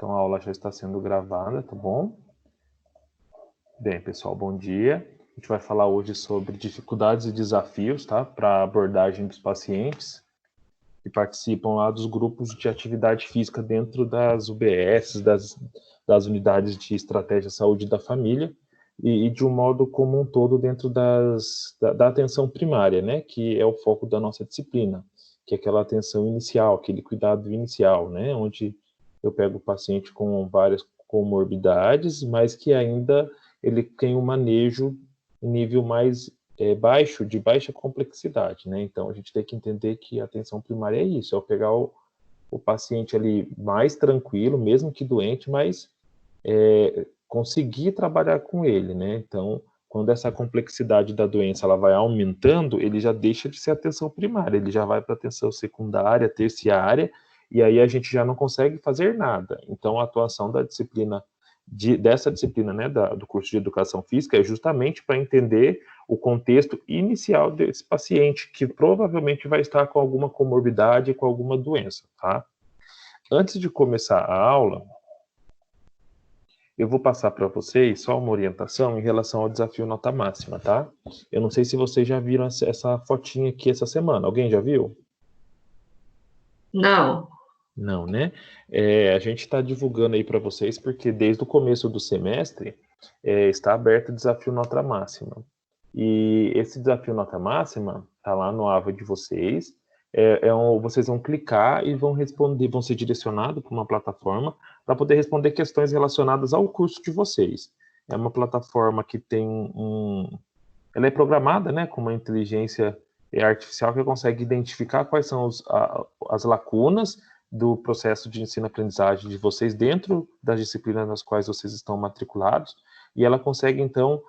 Então, a aula já está sendo gravada, tá bom? Bem, pessoal, bom dia. A gente vai falar hoje sobre dificuldades e desafios, tá? Para a abordagem dos pacientes que participam lá dos grupos de atividade física dentro das UBS, das unidades de estratégia saúde da família e de um modo como um todo dentro da atenção primária, né? Que é o foco da nossa disciplina, que é aquela atenção inicial, aquele cuidado inicial, né? Onde eu pego o paciente com várias comorbidades, mas que ainda ele tem um manejo em nível mais baixo, de baixa complexidade, né? Então, a gente tem que entender que a atenção primária é isso, é eu pegar o paciente ali mais tranquilo, mesmo que doente, mas conseguir trabalhar com ele, né? Então, quando essa complexidade da doença ela vai aumentando, ele já deixa de ser atenção primária, ele já vai para atenção secundária, terciária, e aí a gente já não consegue fazer nada. Então, a atuação da disciplina dessa disciplina, né, do curso de educação física, é justamente para entender o contexto inicial desse paciente, que provavelmente vai estar com alguma comorbidade, com alguma doença, tá? Antes de começar a aula, eu vou passar para vocês só uma orientação em relação ao desafio nota máxima, tá? Eu não sei se vocês já viram essa fotinha aqui essa semana. Alguém já viu? Não. Não, né? A gente está divulgando aí para vocês porque desde o começo do semestre está aberto o desafio nota máxima. E esse desafio nota máxima está lá no AVA de vocês. Vocês vão clicar e vão responder, vão ser direcionados para uma plataforma para poder responder questões relacionadas ao curso de vocês. É uma plataforma que tem ela é programada, né, com uma inteligência artificial que consegue identificar quais são as lacunas do processo de ensino-aprendizagem de vocês dentro das disciplinas nas quais vocês estão matriculados, e ela consegue, então,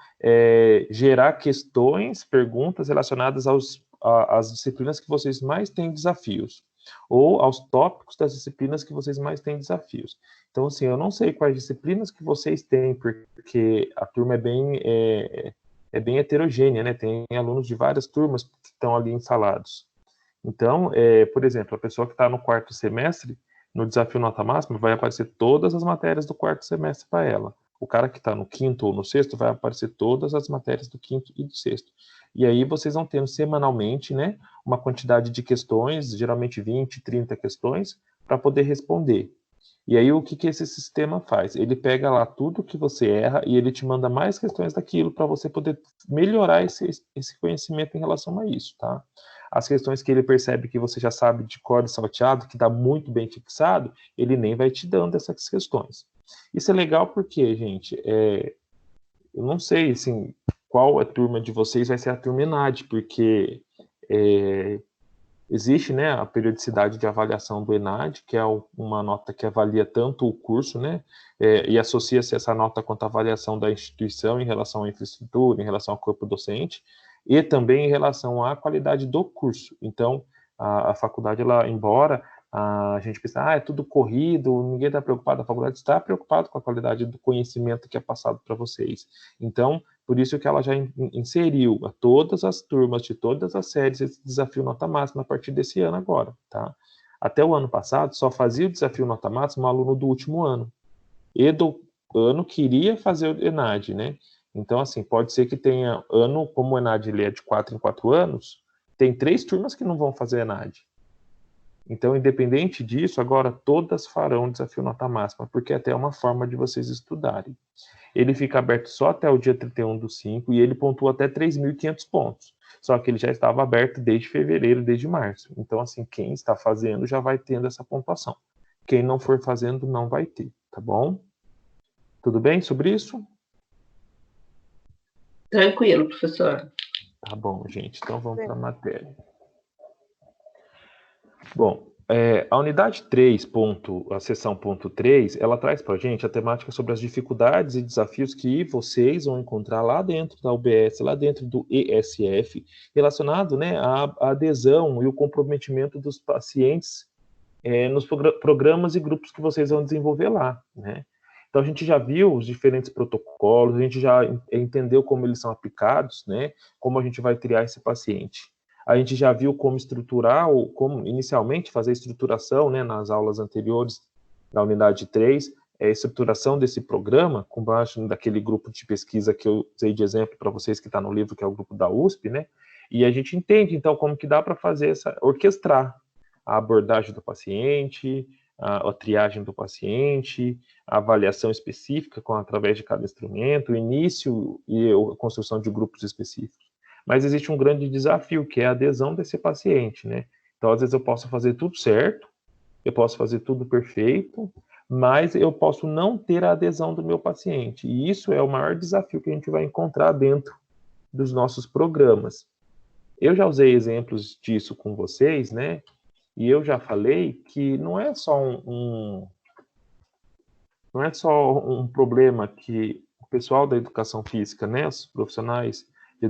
gerar questões, perguntas relacionadas às disciplinas que vocês mais têm desafios, ou aos tópicos das disciplinas que vocês mais têm desafios. Então, assim, eu não sei quais disciplinas que vocês têm, porque a turma é bem heterogênea, né? Tem alunos de várias turmas que estão ali instalados. Então, por exemplo, a pessoa que está no quarto semestre, no desafio nota máxima, vai aparecer todas as matérias do quarto semestre para ela. O cara que está no quinto ou no sexto vai aparecer todas as matérias do quinto e do sexto. E aí vocês vão tendo semanalmente, né, uma quantidade de questões, geralmente 20, 30 questões, para poder responder. E aí o que esse sistema faz? Ele pega lá tudo que você erra e ele te manda mais questões daquilo para você poder melhorar esse conhecimento em relação a isso, tá? As questões que ele percebe que você já sabe de cor e salteado, que está muito bem fixado, ele nem vai te dando essas questões. Isso é legal porque, gente, eu não sei, assim, qual a turma de vocês vai ser a turma ENAD, porque existe, né, a periodicidade de avaliação do ENAD, que é uma nota que avalia tanto o curso, né, e associa-se essa nota quanto à avaliação da instituição em relação à infraestrutura, em relação ao corpo docente, e também em relação à qualidade do curso. Então, a faculdade, ela, embora a gente pense, é tudo corrido, ninguém está preocupado, a faculdade está preocupada com a qualidade do conhecimento que é passado para vocês. Então, por isso que ela já inseriu a todas as turmas de todas as séries esse desafio nota máxima a partir desse ano agora, tá? Até o ano passado, só fazia o desafio nota máxima um aluno do último ano. E do ano queria fazer o ENAD, né? Então, assim, pode ser que tenha ano, como o ENAD ele é de 4 em 4 anos, tem 3 turmas que não vão fazer ENAD. Então, independente disso, agora todas farão desafio nota máxima, porque até é uma forma de vocês estudarem. Ele fica aberto só até o dia 31/5 e ele pontua até 3.500 pontos. Só que ele já estava aberto desde fevereiro, desde março. Então, assim, quem está fazendo já vai tendo essa pontuação. Quem não for fazendo não vai ter, tá bom? Tudo bem sobre isso? Tranquilo, professor. Tá bom, gente. Então vamos para a matéria. Bom, a unidade 3, a seção ponto 3, ela traz para a gente a temática sobre as dificuldades e desafios que vocês vão encontrar lá dentro da UBS, lá dentro do ESF, relacionado, né, à adesão e o comprometimento dos pacientes nos programas e grupos que vocês vão desenvolver lá, né? Então, a gente já viu os diferentes protocolos, a gente já entendeu como eles são aplicados, né? Como a gente vai triar esse paciente. A gente já viu como estruturar, ou como inicialmente fazer a estruturação, né, nas aulas anteriores da unidade 3, estruturação desse programa, com base daquele grupo de pesquisa que eu usei de exemplo para vocês, que está no livro, que é o grupo da USP, né? E a gente entende, então, como que dá para fazer orquestrar a abordagem do paciente, a triagem do paciente, a avaliação específica através de cada instrumento, o início e a construção de grupos específicos. Mas existe um grande desafio, que é a adesão desse paciente, né? Então, às vezes eu posso fazer tudo certo, eu posso fazer tudo perfeito, mas eu posso não ter a adesão do meu paciente. E isso é o maior desafio que a gente vai encontrar dentro dos nossos programas. Eu já usei exemplos disso com vocês, né? E eu já falei que não é só um problema que o pessoal da educação física, né, os profissionais de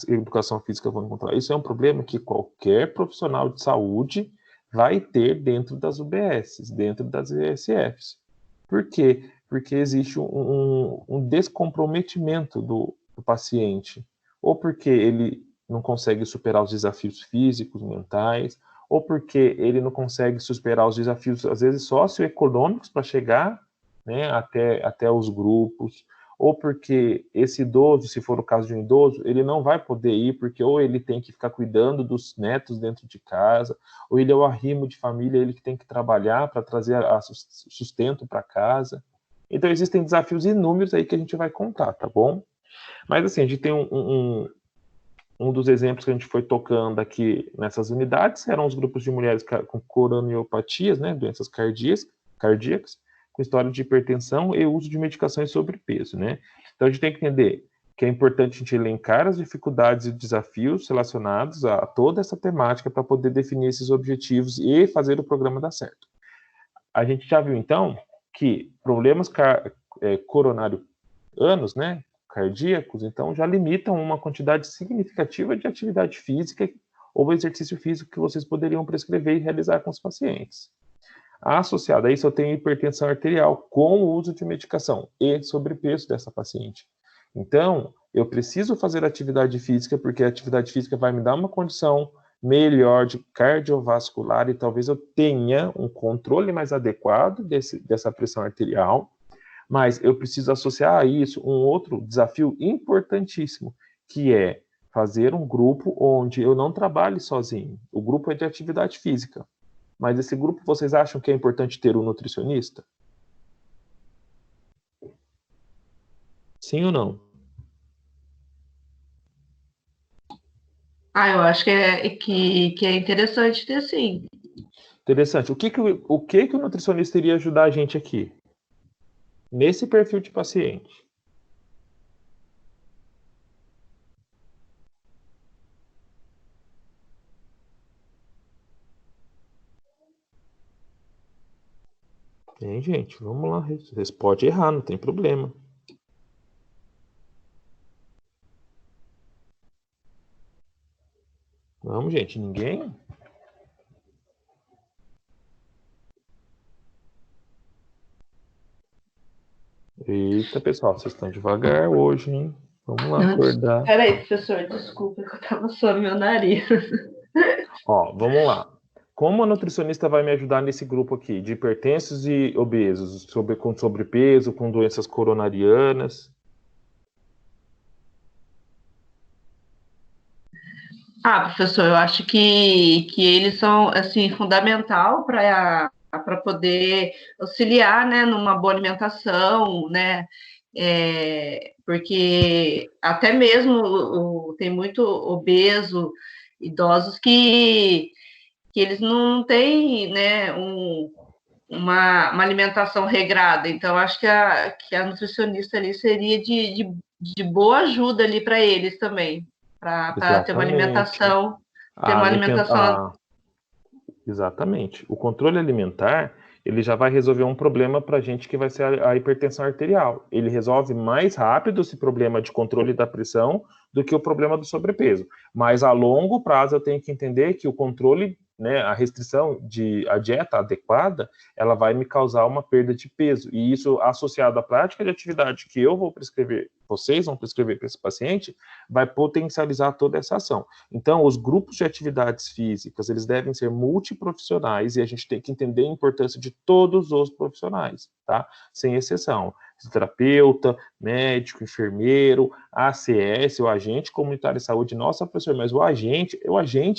educação física vão encontrar. Isso é um problema que qualquer profissional de saúde vai ter dentro das UBSs, dentro das ESFs. Por quê? Porque existe um descomprometimento do paciente, ou porque ele não consegue superar os desafios físicos, mentais, ou porque ele não consegue superar os desafios, às vezes, socioeconômicos para chegar, né, até os grupos, ou porque esse idoso, se for o caso de um idoso, ele não vai poder ir, porque ou ele tem que ficar cuidando dos netos dentro de casa, ou ele é o arrimo de família, ele que tem que trabalhar para trazer sustento para casa. Então, existem desafios inúmeros aí que a gente vai contar, tá bom? Mas, assim, a gente tem um dos exemplos que a gente foi tocando aqui nessas unidades eram os grupos de mulheres com coronariopatias, né, doenças cardíacas, com história de hipertensão e uso de medicações sobrepeso, né? Então a gente tem que entender que é importante a gente elencar as dificuldades e desafios relacionados a toda essa temática para poder definir esses objetivos e fazer o programa dar certo. A gente já viu, então, que problemas coronarianos, né, cardíacos, então já limitam uma quantidade significativa de atividade física ou exercício físico que vocês poderiam prescrever e realizar com os pacientes. Associado a isso, eu tenho hipertensão arterial com o uso de medicação e sobrepeso dessa paciente. Então, eu preciso fazer atividade física, porque a atividade física vai me dar uma condição melhor de cardiovascular e talvez eu tenha um controle mais adequado dessa pressão arterial, mas eu preciso associar a isso um outro desafio importantíssimo, que é fazer um grupo onde eu não trabalhe sozinho. O grupo é de atividade física. Mas esse grupo, vocês acham que é importante ter um nutricionista? Sim ou não? Eu acho que é interessante ter sim. Interessante. O que o nutricionista iria ajudar a gente aqui? Nesse perfil de paciente. Tem, gente, vamos lá. Vocês podem errar, não tem problema. Vamos, gente, ninguém? Eita, pessoal, vocês estão devagar hoje, hein? Vamos lá acordar. Peraí, professor, desculpa que eu tava suando meu nariz. Ó, vamos lá. Como a nutricionista vai me ajudar nesse grupo aqui de hipertensos e obesos, com sobrepeso, com doenças coronarianas? Professor, eu acho que eles são assim fundamental para poder auxiliar, né, numa boa alimentação, né? Porque até mesmo tem muito obeso, idosos que eles não têm, né, uma alimentação regrada. Então, acho que a nutricionista ali seria de boa ajuda ali para eles também, para ter uma alimentação, Exatamente. O controle alimentar, ele já vai resolver um problema para a gente que vai ser a hipertensão arterial. Ele resolve mais rápido esse problema de controle da pressão do que o problema do sobrepeso. Mas a longo prazo eu tenho que entender que o controle, né, a restrição a dieta adequada, ela vai me causar uma perda de peso. E isso associado à prática de atividade que eu vou prescrever vocês vão prescrever para esse paciente, vai potencializar toda essa ação. Então, os grupos de atividades físicas, eles devem ser multiprofissionais e a gente tem que entender a importância de todos os profissionais, tá? Sem exceção. Fisioterapeuta, médico, enfermeiro, ACS, o agente comunitário de saúde, nossa, professor, mas o agente,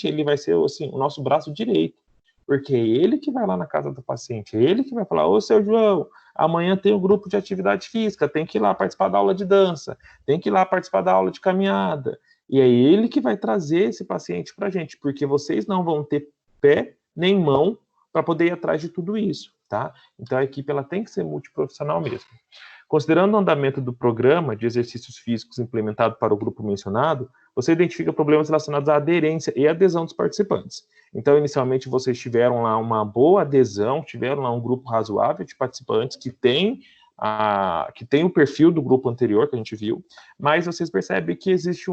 ele vai ser, assim, o nosso braço direito, porque é ele que vai lá na casa do paciente, é ele que vai falar, ô, seu João, amanhã tem um grupo de atividade física, tem que ir lá participar da aula de dança, tem que ir lá participar da aula de caminhada, e é ele que vai trazer esse paciente para a gente, porque vocês não vão ter pé nem mão para poder ir atrás de tudo isso, tá? Então a equipe ela tem que ser multiprofissional mesmo. Considerando o andamento do programa de exercícios físicos implementado para o grupo mencionado, você identifica problemas relacionados à aderência e adesão dos participantes. Então, inicialmente, vocês tiveram lá uma boa adesão, tiveram lá um grupo razoável de participantes que tem o perfil do grupo anterior que a gente viu, mas vocês percebem que existe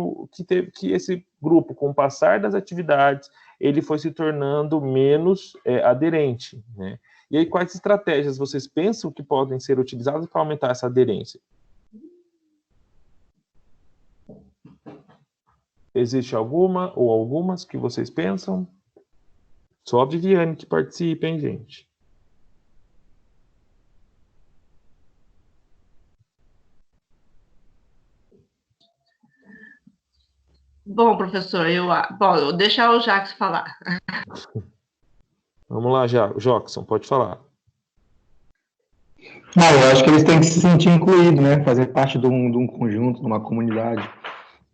que esse grupo, com o passar das atividades, ele foi se tornando menos aderente, né? E aí, quais estratégias vocês pensam que podem ser utilizadas para aumentar essa aderência? Existe alguma ou algumas que vocês pensam? Só a Viviane que participa, hein, gente? Bom, professor, vou deixar o Jacques falar. Vamos lá, Jockson, pode falar. Eu acho que eles têm que se sentir incluídos, né? Fazer parte de um conjunto, de uma comunidade.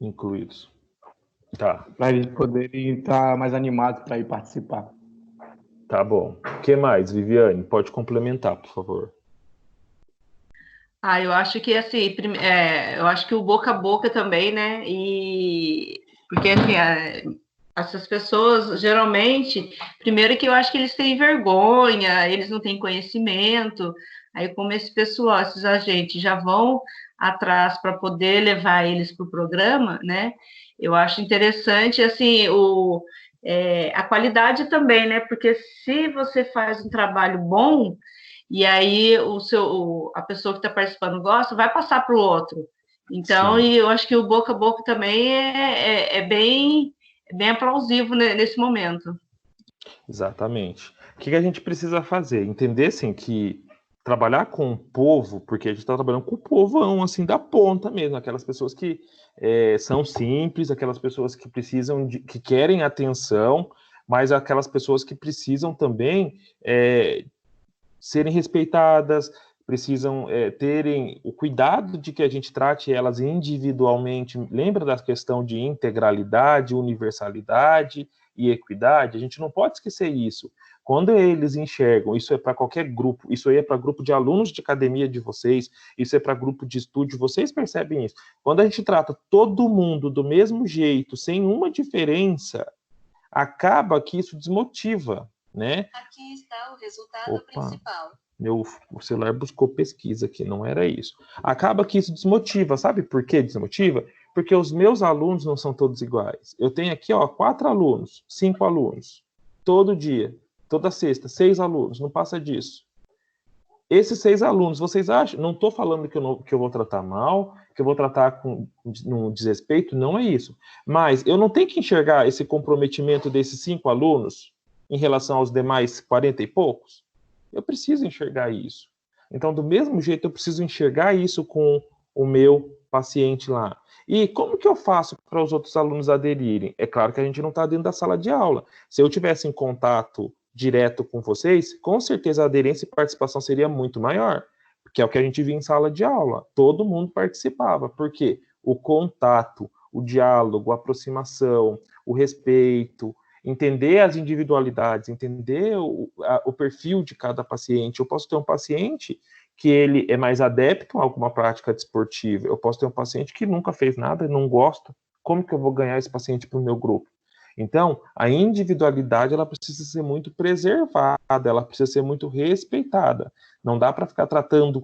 Incluídos. Tá. Para eles poderem estar mais animados para ir participar. Tá bom. O que mais, Viviane? Pode complementar, por favor. Eu acho que assim, eu acho que o boca a boca também, né? Porque assim, essas pessoas geralmente, primeiro que eu acho que eles têm vergonha, eles não têm conhecimento. Aí, como esse pessoal, esses agentes já vão atrás para poder levar eles para o programa, né? Eu acho interessante assim a qualidade também, né? Porque se você faz um trabalho bom e aí a pessoa que está participando gosta, vai passar para o outro. Então, e eu acho que o boca a boca também é bem aplausivo nesse momento. Exatamente. O que a gente precisa fazer? Entender, assim, que trabalhar com o povo, porque a gente está trabalhando com o povão, assim, da ponta mesmo, aquelas pessoas que são simples, aquelas pessoas que precisam, que querem atenção, mas aquelas pessoas que precisam também serem respeitadas, precisam terem o cuidado de que a gente trate elas individualmente. Lembra da questão de integralidade, universalidade e equidade? A gente não pode esquecer isso. Quando eles enxergam, isso é para qualquer grupo, isso aí é para grupo de alunos de academia de vocês, isso é para grupo de estúdio, vocês percebem isso. Quando a gente trata todo mundo do mesmo jeito, sem uma diferença, acaba que isso desmotiva, né? Aqui está o resultado principal. O celular buscou pesquisa aqui, não era isso. Acaba que isso desmotiva, sabe por que desmotiva? Porque os meus alunos não são todos iguais. Eu tenho aqui, 4 alunos, 5 alunos, todo dia, toda sexta, 6 alunos, não passa disso. Esses 6 alunos, vocês acham? Não estou falando que eu vou tratar mal, que eu vou tratar com um desrespeito, não é isso. Mas eu não tenho que enxergar esse comprometimento desses 5 alunos em relação aos demais 40 e poucos? Eu preciso enxergar isso. Então, do mesmo jeito, eu preciso enxergar isso com o meu paciente lá. E como que eu faço para os outros alunos aderirem? É claro que a gente não está dentro da sala de aula. Se eu tivesse em contato direto com vocês, com certeza a aderência e participação seria muito maior, porque é o que a gente via em sala de aula. Todo mundo participava. Por quê? O contato, o diálogo, a aproximação, o respeito, entender as individualidades, entender o perfil de cada paciente. Eu posso ter um paciente que ele é mais adepto a alguma prática desportiva. Eu posso ter um paciente que nunca fez nada e não gosta. Como que eu vou ganhar esse paciente para o meu grupo? Então, a individualidade ela precisa ser muito preservada, ela precisa ser muito respeitada. Não dá para ficar tratando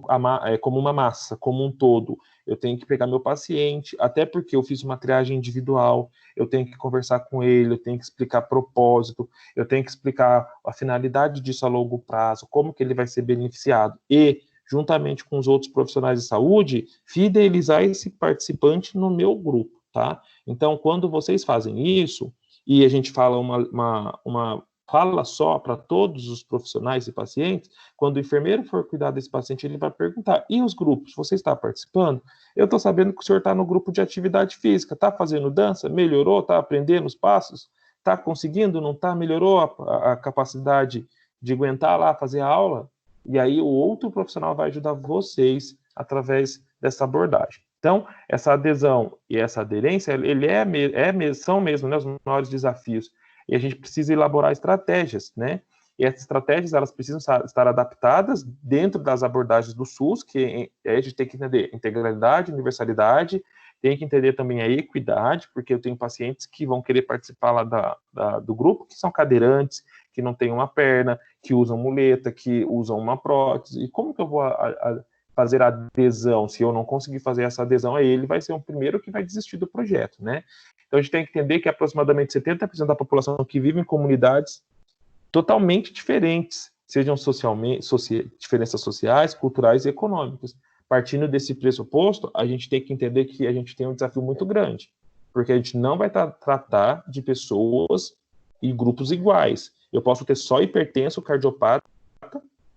como uma massa, como um todo. Eu tenho que pegar meu paciente, até porque eu fiz uma triagem individual, eu tenho que conversar com ele, eu tenho que explicar propósito, eu tenho que explicar a finalidade disso a longo prazo, como que ele vai ser beneficiado. E juntamente com os outros profissionais de saúde, fidelizar esse participante no meu grupo, tá? Então, quando vocês fazem isso, e a gente fala uma fala só para todos os profissionais e pacientes, quando o enfermeiro for cuidar desse paciente, ele vai perguntar, e os grupos, você está participando? Eu estou sabendo que o senhor está no grupo de atividade física, está fazendo dança? Melhorou? Está aprendendo os passos? Está conseguindo? Não está? Melhorou a capacidade de aguentar lá, fazer a aula? E aí o outro profissional vai ajudar vocês através dessa abordagem. Então, essa adesão e essa aderência, são mesmo, né, os maiores desafios. E a gente precisa elaborar estratégias, né? E essas estratégias, elas precisam estar adaptadas dentro das abordagens do SUS, que a gente tem que entender integralidade, universalidade, tem que entender também a equidade, porque eu tenho pacientes que vão querer participar lá do grupo, que são cadeirantes, que não têm uma perna, que usam muleta, que usam uma prótese. E como que eu vou fazer a adesão? Se eu não conseguir fazer essa adesão, aí ele vai ser o primeiro que vai desistir do projeto, né? Então, a gente tem que entender que aproximadamente 70% da população que vive em comunidades totalmente diferentes, sejam diferenças sociais, culturais e econômicas. Partindo desse pressuposto, a gente tem que entender que a gente tem um desafio muito grande, porque a gente não vai tratar de pessoas e grupos iguais. Eu posso ter só hipertenso, cardiopata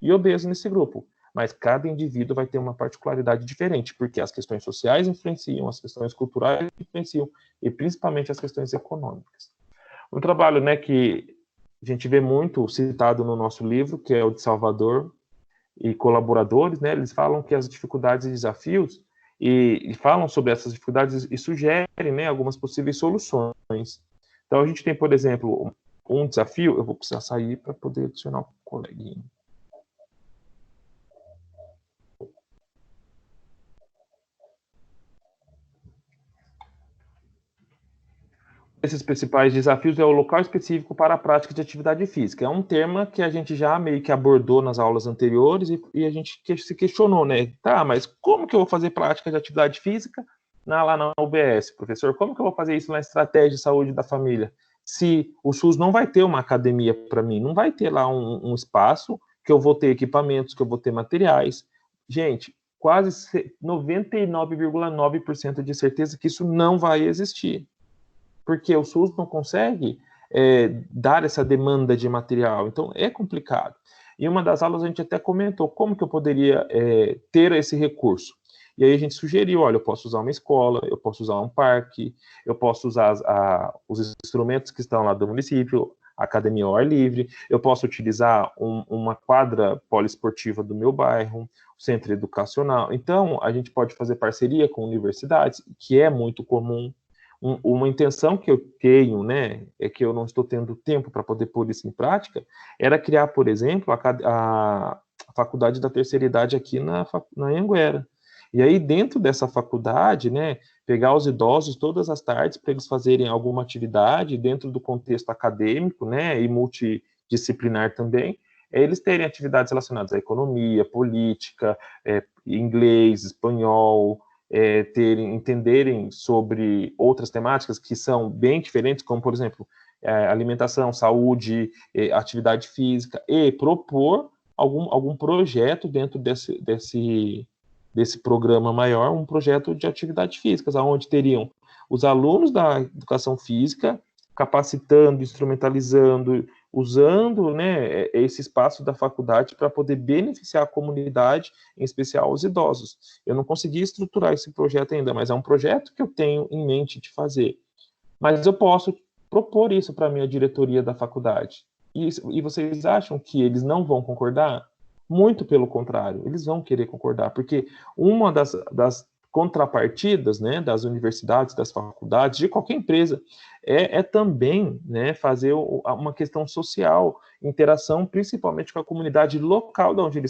e obeso nesse grupo, mas cada indivíduo vai ter uma particularidade diferente, porque as questões sociais influenciam, as questões culturais influenciam, e principalmente as questões econômicas. Um trabalho, né, que a gente vê muito citado no nosso livro, que é o de Salvador e colaboradores, né, eles falam que as dificuldades e desafios, e falam sobre essas dificuldades e sugerem, né, algumas possíveis soluções. Então, a gente tem, por exemplo, um desafio, eu vou precisar sair para poder adicionar um coleguinha. Esses principais desafios é o local específico para a prática de atividade física. É um tema que a gente já meio que abordou nas aulas anteriores e a gente se questionou, né? Tá, mas como que eu vou fazer prática de atividade física lá na UBS, professor? Como que eu vou fazer isso na estratégia de saúde da família? Se o SUS não vai ter uma academia para mim, não vai ter lá um espaço que eu vou ter equipamentos, que eu vou ter materiais. Gente, quase 99,9% de certeza que isso não vai existir, porque o SUS não consegue dar essa demanda de material, então é complicado. E uma das aulas a gente até comentou como que eu poderia ter esse recurso. E aí a gente sugeriu, olha, eu posso usar uma escola, eu posso usar um parque, eu posso usar os instrumentos que estão lá do município, a academia ao ar livre, eu posso utilizar uma quadra poliesportiva do meu bairro, o centro educacional. Então, a gente pode fazer parceria com universidades, que é muito comum. Uma intenção que eu tenho, né, é que eu não estou tendo tempo para poder pôr isso em prática, era criar, por exemplo, a faculdade da terceira idade aqui na Anhanguera. E aí, dentro dessa faculdade, né, pegar os idosos todas as tardes para eles fazerem alguma atividade dentro do contexto acadêmico, né, e multidisciplinar também, eles terem atividades relacionadas à economia, política, inglês, espanhol, entenderem sobre outras temáticas que são bem diferentes, como, por exemplo, alimentação, saúde, atividade física, e propor algum projeto dentro desse programa maior, um projeto de atividades físicas, onde teriam os alunos da educação física capacitando, instrumentalizando, usando, né, esse espaço da faculdade para poder beneficiar a comunidade, em especial os idosos. Eu não consegui estruturar esse projeto ainda, mas é um projeto que eu tenho em mente de fazer. Mas eu posso propor isso para a minha diretoria da faculdade. E vocês acham que eles não vão concordar? Muito pelo contrário, eles vão querer concordar, porque uma das contrapartidas, né, das universidades, das faculdades, de qualquer empresa, é também, né, fazer uma questão social, interação principalmente com a comunidade local de onde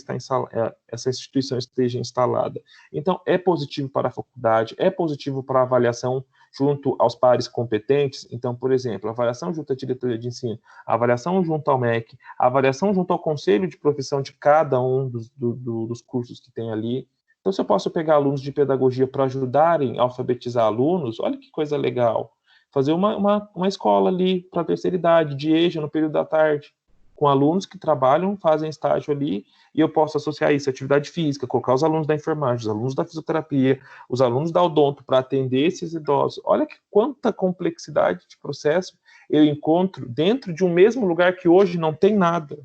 essa instituição esteja instalada. Então, é positivo para a faculdade, é positivo para a avaliação junto aos pares competentes. Então, por exemplo, a avaliação junto à diretoria de ensino, a avaliação junto ao MEC, a avaliação junto ao conselho de profissão de cada um dos cursos que tem ali. Então, se eu posso pegar alunos de pedagogia para ajudarem a alfabetizar alunos, olha que coisa legal. Fazer uma escola ali para a terceira idade, de EJA, no período da tarde. com alunos que trabalham, fazem estágio ali, e eu posso associar isso à atividade física, colocar os alunos da enfermagem, os alunos da fisioterapia, os alunos da odonto para atender esses idosos. Olha que quanta complexidade de processo eu encontro dentro de um mesmo lugar que hoje não tem nada.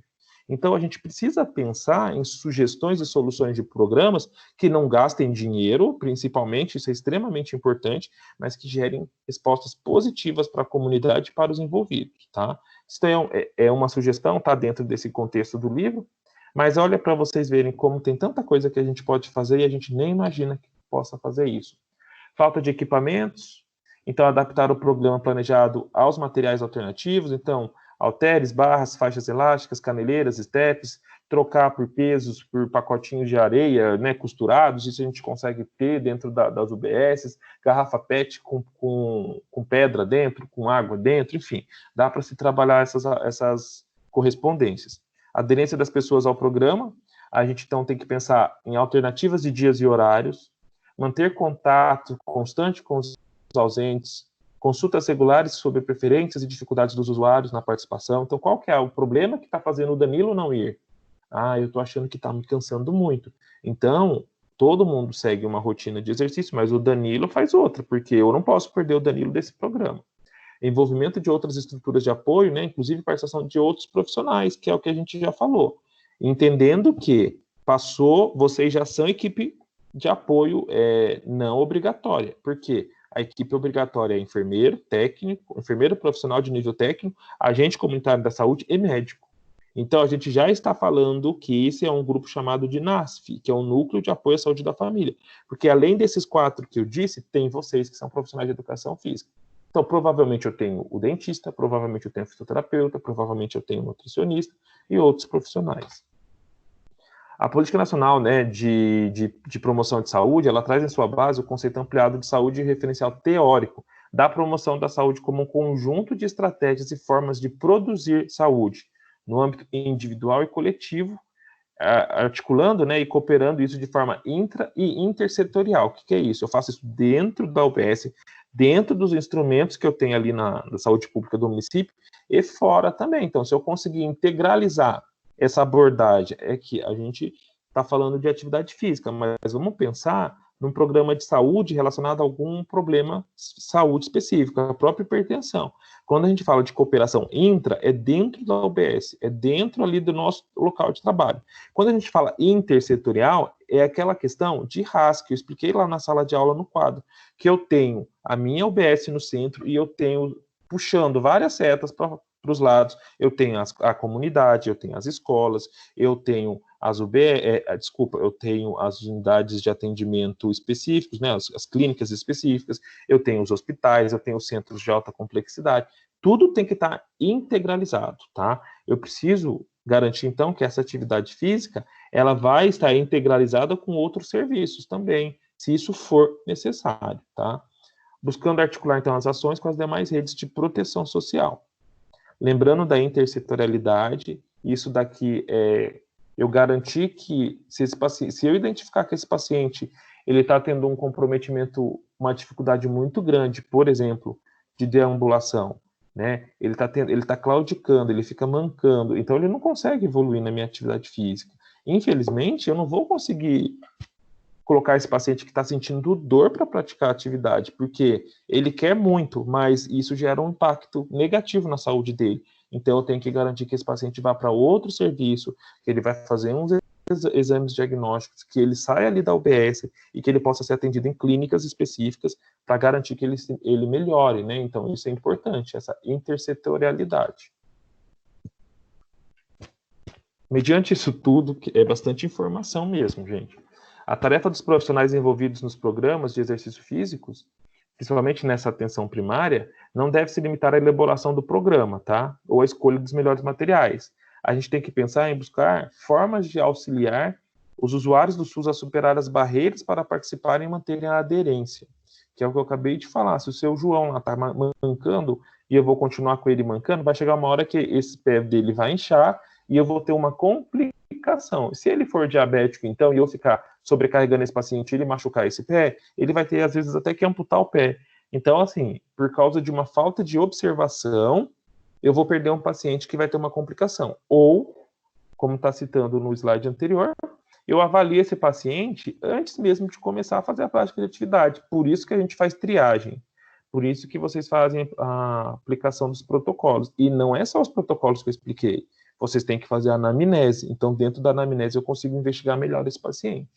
Então, a gente precisa pensar em sugestões e soluções de programas que não gastem dinheiro, principalmente, isso é extremamente importante, mas que gerem respostas positivas para a comunidade e para os envolvidos, tá? Isso é uma sugestão, está dentro desse contexto do livro, mas olha para vocês verem como tem tanta coisa que a gente pode fazer e a gente nem imagina que possa fazer isso. Falta de equipamentos, então adaptar o programa planejado aos materiais alternativos, então halteres, barras, faixas elásticas, caneleiras, steps, trocar por pesos, por pacotinhos de areia, né, costurados, isso a gente consegue ter dentro das UBSs, garrafa PET com pedra dentro, com água dentro, enfim, dá para se trabalhar essas correspondências. Aderência das pessoas ao programa, a gente então tem que pensar em alternativas de dias e horários, manter contato constante com os ausentes, consultas regulares sobre preferências e dificuldades dos usuários na participação. Então, qual que é o problema que está fazendo o Danilo não ir? Ah, eu estou achando que está me cansando muito. Então, todo mundo segue uma rotina de exercício, mas o Danilo faz outra, porque eu não posso perder o Danilo desse programa. Envolvimento de outras estruturas de apoio, né, inclusive participação de outros profissionais, que é o que a gente já falou. Entendendo que vocês já são equipe de apoio não obrigatória. Por quê? A equipe obrigatória é enfermeiro, técnico, enfermeiro profissional de nível técnico, agente comunitário da saúde e médico. Então, a gente já está falando que esse é um grupo chamado de NASF, que é um Núcleo de Apoio à Saúde da Família. Porque, além desses 4 que eu disse, tem vocês que são profissionais de educação física. Então, provavelmente eu tenho o dentista, provavelmente eu tenho o fisioterapeuta, provavelmente eu tenho o nutricionista e outros profissionais. A Política Nacional, né, de Promoção de Saúde, ela traz em sua base o conceito ampliado de saúde e referencial teórico da promoção da saúde como um conjunto de estratégias e formas de produzir saúde, no âmbito individual e coletivo, articulando, né, e cooperando isso de forma intra e intersetorial. O que é isso? Eu faço isso dentro da UBS, dentro dos instrumentos que eu tenho ali na saúde pública do município e fora também. Então, se eu conseguir integralizar essa abordagem, é que a gente está falando de atividade física, mas vamos pensar num programa de saúde relacionado a algum problema de saúde específico, a própria hipertensão. Quando a gente fala de cooperação intra, é dentro da UBS, é dentro ali do nosso local de trabalho. Quando a gente fala intersetorial, é aquela questão de RAS, que eu expliquei lá na sala de aula no quadro, que eu tenho a minha UBS no centro e eu tenho puxando várias setas para os lados, eu tenho a comunidade, eu tenho as escolas, eu tenho eu tenho as unidades de atendimento específicos, né, as clínicas específicas, eu tenho os hospitais, eu tenho os centros de alta complexidade, tudo tem que estar integralizado, tá? Eu preciso garantir, então, que essa atividade física, ela vai estar integralizada com outros serviços também, se isso for necessário, tá? Buscando articular, então, as ações com as demais redes de proteção social. Lembrando da intersetorialidade, isso daqui eu garantir que se eu identificar que esse paciente ele está tendo um comprometimento, uma dificuldade muito grande, por exemplo, de deambulação, né? Ele está claudicando, ele fica mancando, então ele não consegue evoluir na minha atividade física. Infelizmente, eu não vou conseguir colocar esse paciente que está sentindo dor para praticar a atividade, porque ele quer muito, mas isso gera um impacto negativo na saúde dele. Então, eu tenho que garantir que esse paciente vá para outro serviço, que ele vai fazer uns exames diagnósticos, que ele saia ali da UBS e que ele possa ser atendido em clínicas específicas para garantir que ele melhore, né? Então, isso é importante, essa intersetorialidade. Mediante isso tudo, é bastante informação mesmo, gente. A tarefa dos profissionais envolvidos nos programas de exercício físicos, principalmente nessa atenção primária, não deve se limitar à elaboração do programa, tá? Ou à escolha dos melhores materiais. A gente tem que pensar em buscar formas de auxiliar os usuários do SUS a superar as barreiras para participarem e manterem a aderência, que é o que eu acabei de falar. Se o seu João lá está mancando e eu vou continuar com ele mancando, vai chegar uma hora que esse pé dele vai inchar e eu vou ter uma complicação. Se ele for diabético, então, e eu ficar sobrecarregando esse paciente e ele machucar esse pé, ele vai ter, às vezes, até que amputar o pé. Então, assim, por causa de uma falta de observação, eu vou perder um paciente que vai ter uma complicação. Ou, como está citando no slide anterior, eu avalio esse paciente antes mesmo de começar a fazer a prática de atividade. Por isso que a gente faz triagem. Por isso que vocês fazem a aplicação dos protocolos. E não é só os protocolos que eu expliquei. Vocês têm que fazer a anamnese. Então, dentro da anamnese, eu consigo investigar melhor esse paciente.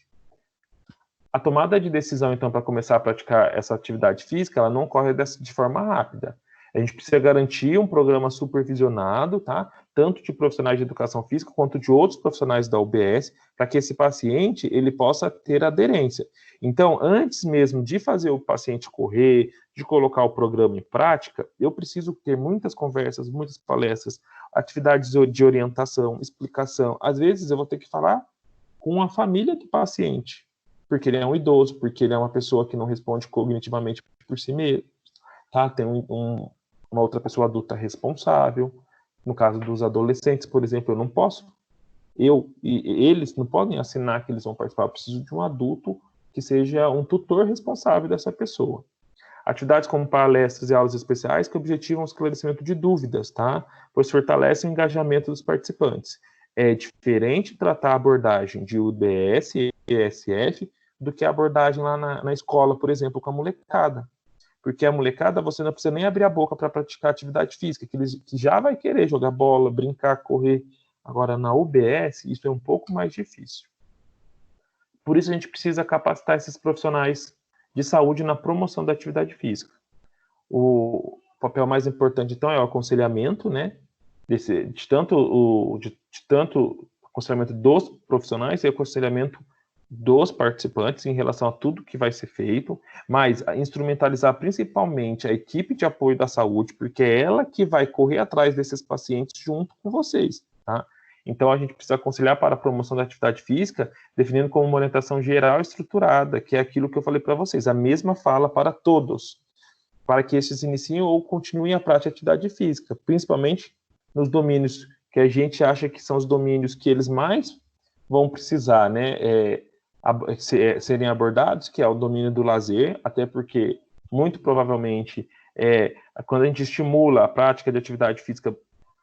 A tomada de decisão, então, para começar a praticar essa atividade física, ela não ocorre de forma rápida. A gente precisa garantir um programa supervisionado, tá? Tanto de profissionais de educação física quanto de outros profissionais da UBS, para que esse paciente ele possa ter aderência. Então, antes mesmo de fazer o paciente correr, de colocar o programa em prática, eu preciso ter muitas conversas, muitas palestras, atividades de orientação, explicação. Às vezes eu vou ter que falar com a família do paciente, porque ele é um idoso, porque ele é uma pessoa que não responde cognitivamente por si mesmo, tá? Tem uma outra pessoa adulta responsável. No caso dos adolescentes, por exemplo, eu não posso, eles não podem assinar que eles vão participar, eu preciso de um adulto que seja um tutor responsável dessa pessoa. Atividades como palestras e aulas especiais que objetivam o esclarecimento de dúvidas, tá? Pois fortalecem o engajamento dos participantes. É diferente tratar a abordagem de UBS e ESF do que a abordagem lá na escola, por exemplo, com a molecada. Porque a molecada, você não precisa nem abrir a boca para praticar atividade física, que já vai querer jogar bola, brincar, correr. Agora, na UBS, isso é um pouco mais difícil. Por isso, a gente precisa capacitar esses profissionais de saúde na promoção da atividade física. O papel mais importante, então, é o aconselhamento, né? De tanto o aconselhamento dos profissionais e o aconselhamento dos participantes em relação a tudo que vai ser feito, mas instrumentalizar principalmente a equipe de apoio da saúde, porque é ela que vai correr atrás desses pacientes junto com vocês, tá? Então, a gente precisa aconselhar para a promoção da atividade física, definindo como uma orientação geral e estruturada, que é aquilo que eu falei para vocês, a mesma fala para todos, para que estes iniciem ou continuem a prática de atividade física, principalmente nos domínios que a gente acha que são os domínios que eles mais vão precisar, né, serem abordados, que é o domínio do lazer, até porque, muito provavelmente, quando a gente estimula a prática de atividade física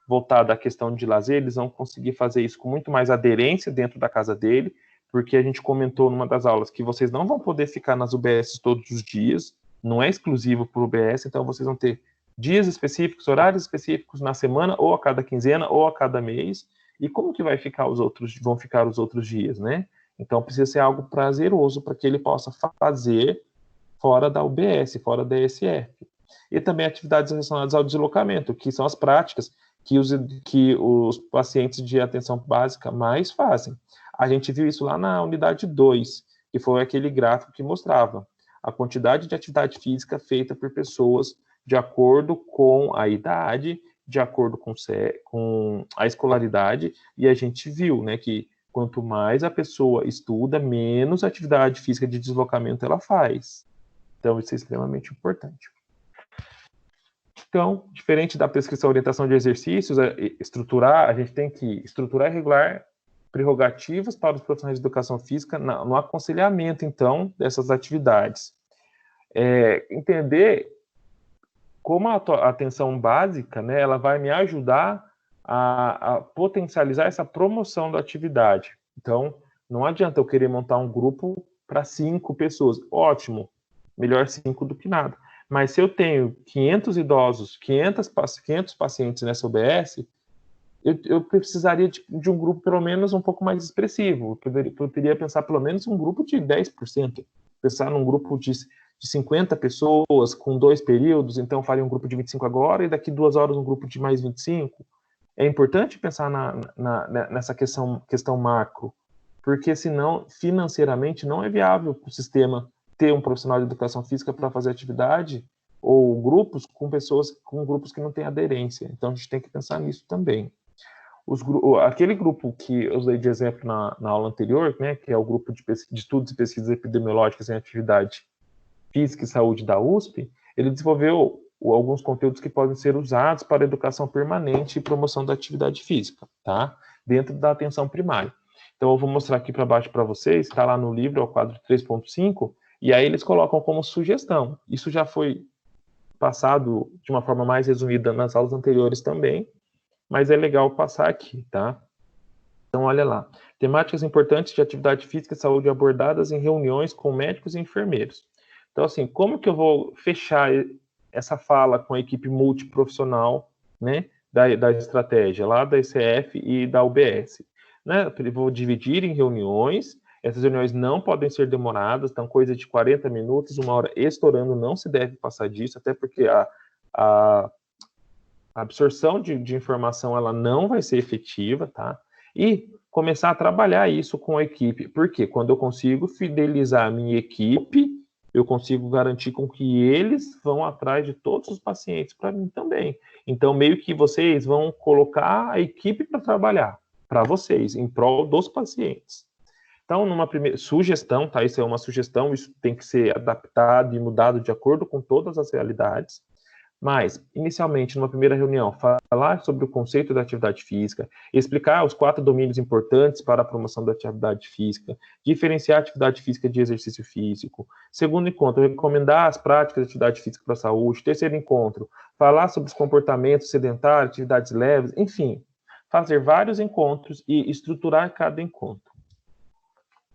voltada à questão de lazer, eles vão conseguir fazer isso com muito mais aderência dentro da casa dele, porque a gente comentou numa das aulas que vocês não vão poder ficar nas UBS todos os dias, não é exclusivo para o UBS, então vocês vão ter dias específicos, horários específicos na semana, ou a cada quinzena, ou a cada mês, e como que vão ficar os outros dias, né? Então precisa ser algo prazeroso para que ele possa fazer fora da UBS, fora da ESF. E também atividades relacionadas ao deslocamento, que são as práticas que os pacientes de atenção básica mais fazem. A gente viu isso lá na unidade 2, que foi aquele gráfico que mostrava a quantidade de atividade física feita por pessoas de acordo com a idade, de acordo com a escolaridade, e a gente viu, né, que quanto mais a pessoa estuda, menos atividade física de deslocamento ela faz. Então, isso é extremamente importante. Então, diferente da prescrição e orientação de exercícios, a gente tem que estruturar e regular prerrogativas para os profissionais de educação física no aconselhamento, então, dessas atividades. Entender como a atenção básica, né, ela vai me ajudar a potencializar essa promoção da atividade. Então, não adianta eu querer montar um grupo para 5 pessoas. Ótimo, melhor 5 do que nada. Mas se eu tenho 500 idosos, 500 pacientes nessa UBS, eu precisaria de um grupo pelo menos um pouco mais expressivo. Eu poderia pensar pelo menos um grupo de 10%. Pensar num grupo de 50 pessoas com 2 períodos, então eu faria um grupo de 25 agora e daqui 2 horas um grupo de mais 25. É importante pensar nessa questão macro, porque senão, financeiramente, não é viável para o sistema ter um profissional de educação física para fazer atividade ou grupos com grupos que não têm aderência. Então, a gente tem que pensar nisso também. Aquele grupo que eu usei de exemplo na aula anterior, né, que é o grupo de estudos e pesquisas epidemiológicas em atividade física e saúde da USP, ele desenvolveu alguns conteúdos que podem ser usados para educação permanente e promoção da atividade física, tá? Dentro da atenção primária. Então, eu vou mostrar aqui para baixo para vocês, está lá no livro, é o quadro 3.5, e aí eles colocam como sugestão. Isso já foi passado de uma forma mais resumida nas aulas anteriores também, mas é legal passar aqui, tá? Então, olha lá. Temáticas importantes de atividade física e saúde abordadas em reuniões com médicos e enfermeiros. Então, assim, como que eu vou fechar essa fala com a equipe multiprofissional, né, da estratégia, lá da ICF e da UBS? Né? Eu vou dividir em reuniões. Essas reuniões não podem ser demoradas, então coisa de 40 minutos, 1 hora estourando, não se deve passar disso, até porque a absorção de informação ela não vai ser efetiva, tá? E começar a trabalhar isso com a equipe, porque quando eu consigo fidelizar a minha equipe, eu consigo garantir com que eles vão atrás de todos os pacientes para mim também. Então, meio que vocês vão colocar a equipe para trabalhar, para vocês, em prol dos pacientes. Então, numa primeira sugestão, tá? Isso é uma sugestão, isso tem que ser adaptado e mudado de acordo com todas as realidades. Mas, inicialmente, numa primeira reunião, falar sobre o conceito da atividade física, explicar os 4 domínios importantes para a promoção da atividade física, diferenciar a atividade física de exercício físico. Segundo encontro, recomendar as práticas de atividade física para a saúde. Terceiro encontro, falar sobre os comportamentos sedentários, atividades leves, enfim, fazer vários encontros e estruturar cada encontro.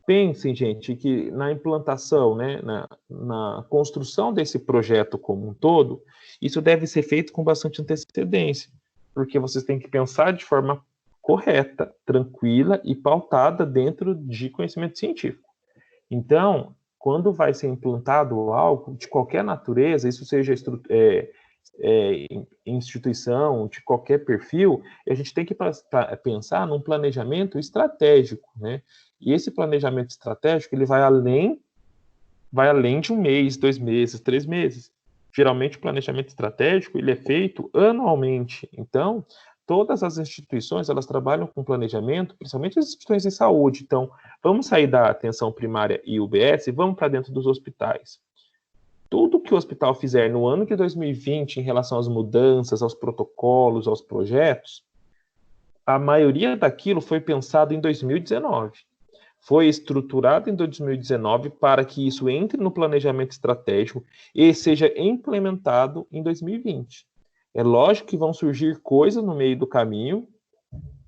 Pensem, gente, que na implantação, né, na construção desse projeto como um todo, isso deve ser feito com bastante antecedência, porque vocês têm que pensar de forma correta, tranquila e pautada dentro de conhecimento científico. Então, quando vai ser implantado algo de qualquer natureza, isso seja instituição, de qualquer perfil, a gente tem que pensar num planejamento estratégico, né? E esse planejamento estratégico, ele vai além de 1 mês, 2 meses, 3 meses. Geralmente, o planejamento estratégico, ele é feito anualmente. Então, todas as instituições, elas trabalham com planejamento, principalmente as instituições de saúde. Então, vamos sair da atenção primária e UBS e vamos para dentro dos hospitais. Tudo que o hospital fizer no ano de 2020 em relação às mudanças, aos protocolos, aos projetos, a maioria daquilo foi pensado em 2019. Foi estruturado em 2019 para que isso entre no planejamento estratégico e seja implementado em 2020. É lógico que vão surgir coisas no meio do caminho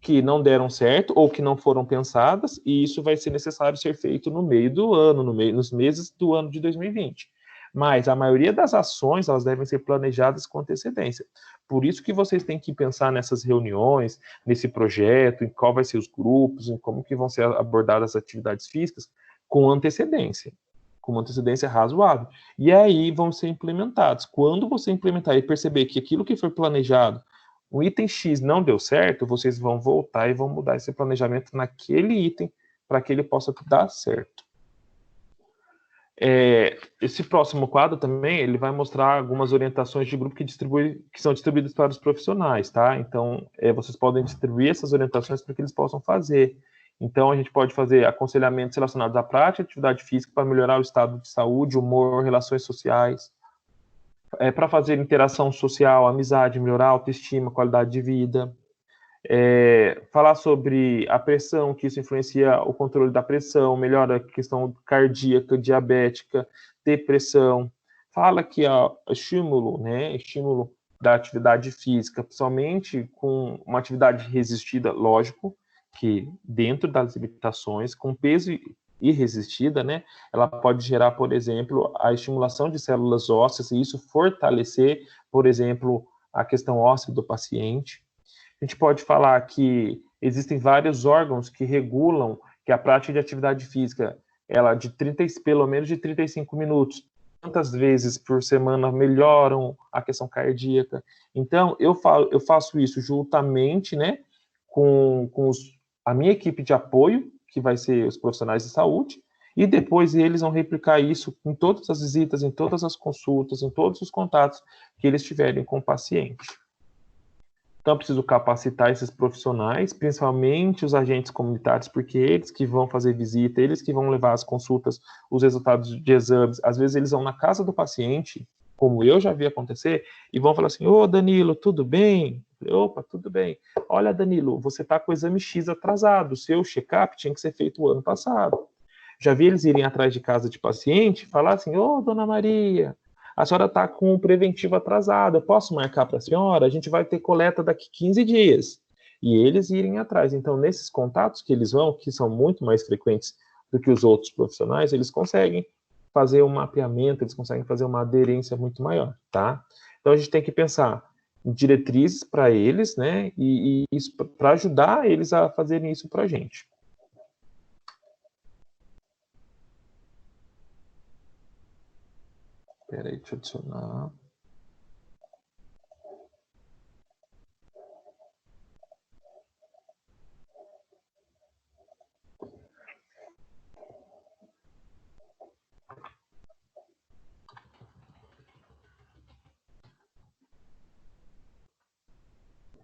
que não deram certo ou que não foram pensadas, e isso vai ser necessário ser feito no meio do ano, nos meses do ano de 2020. Mas a maioria das ações, elas devem ser planejadas com antecedência. Por isso que vocês têm que pensar nessas reuniões, nesse projeto, em qual vai ser os grupos, em como que vão ser abordadas as atividades físicas, com antecedência razoável. E aí vão ser implementados. Quando você implementar e perceber que aquilo que foi planejado, o item X não deu certo, vocês vão voltar e vão mudar esse planejamento naquele item para que ele possa dar certo. Esse próximo quadro também, ele vai mostrar algumas orientações de grupo que são distribuídas para os profissionais, tá? Então, vocês podem distribuir essas orientações para que eles possam fazer. Então, a gente pode fazer aconselhamentos relacionados à prática de atividade física para melhorar o estado de saúde, humor, relações sociais, para fazer interação social, amizade, melhorar a autoestima, qualidade de vida, falar sobre a pressão, que isso influencia o controle da pressão, melhora a questão cardíaca, diabética, depressão. Fala que o estímulo da atividade física, principalmente com uma atividade resistida, lógico, que dentro das limitações, com peso irresistida, né, ela pode gerar, por exemplo, a estimulação de células ósseas e isso fortalecer, por exemplo, a questão óssea do paciente. A gente pode falar que existem vários órgãos que regulam que a prática de atividade física, ela pelo menos de 35 minutos, quantas vezes por semana melhoram a questão cardíaca. Então, eu faço isso juntamente, né, com a minha equipe de apoio, que vai ser os profissionais de saúde, e depois eles vão replicar isso em todas as visitas, em todas as consultas, em todos os contatos que eles tiverem com o paciente. Então, eu preciso capacitar esses profissionais, principalmente os agentes comunitários, porque eles que vão fazer visita, eles que vão levar as consultas, os resultados de exames. Às vezes, eles vão na casa do paciente, como eu já vi acontecer, e vão falar assim, ô Danilo, tudo bem? Opa, tudo bem. Olha, Danilo, você está com o exame X atrasado, o seu check-up tinha que ser feito o ano passado. Já vi eles irem atrás de casa de paciente e falar assim, ô, Dona Maria, a senhora está com o preventivo atrasado, eu posso marcar para a senhora? A gente vai ter coleta daqui 15 dias. E eles irem atrás. Então, nesses contatos que eles vão, que são muito mais frequentes do que os outros profissionais, eles conseguem fazer um mapeamento, eles conseguem fazer uma aderência muito maior, tá? Então, a gente tem que pensar em diretrizes para eles, né? E isso para ajudar eles a fazerem isso para a gente. Espera aí, deixa eu adicionar.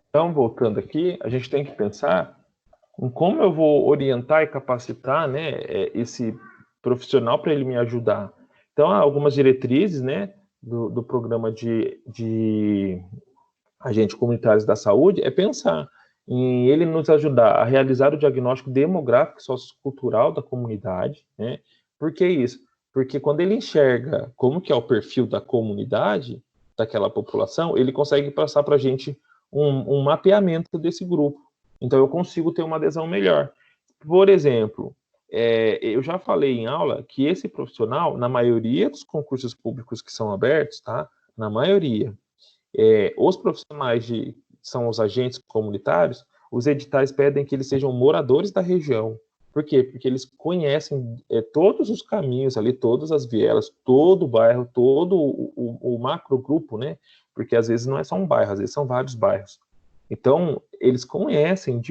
Então, voltando aqui, a gente tem que pensar em como eu vou orientar e capacitar, né, esse profissional para ele me ajudar. Então, há algumas diretrizes, né, do programa de agentes comunitários da saúde, é pensar em ele nos ajudar a realizar o diagnóstico demográfico e sociocultural da comunidade, né? Por que isso? Porque quando ele enxerga como que é o perfil da comunidade, daquela população, ele consegue passar para a gente um mapeamento desse grupo. Então, eu consigo ter uma adesão melhor. Por exemplo, eu já falei em aula que esse profissional, na maioria dos concursos públicos que são abertos, tá? Na maioria, os profissionais são os agentes comunitários, os editais pedem que eles sejam moradores da região. Por quê? Porque eles conhecem todos os caminhos ali, todas as vielas, todo o bairro, todo o macrogrupo, né? Porque às vezes não é só um bairro, às vezes são vários bairros. Então, eles conhecem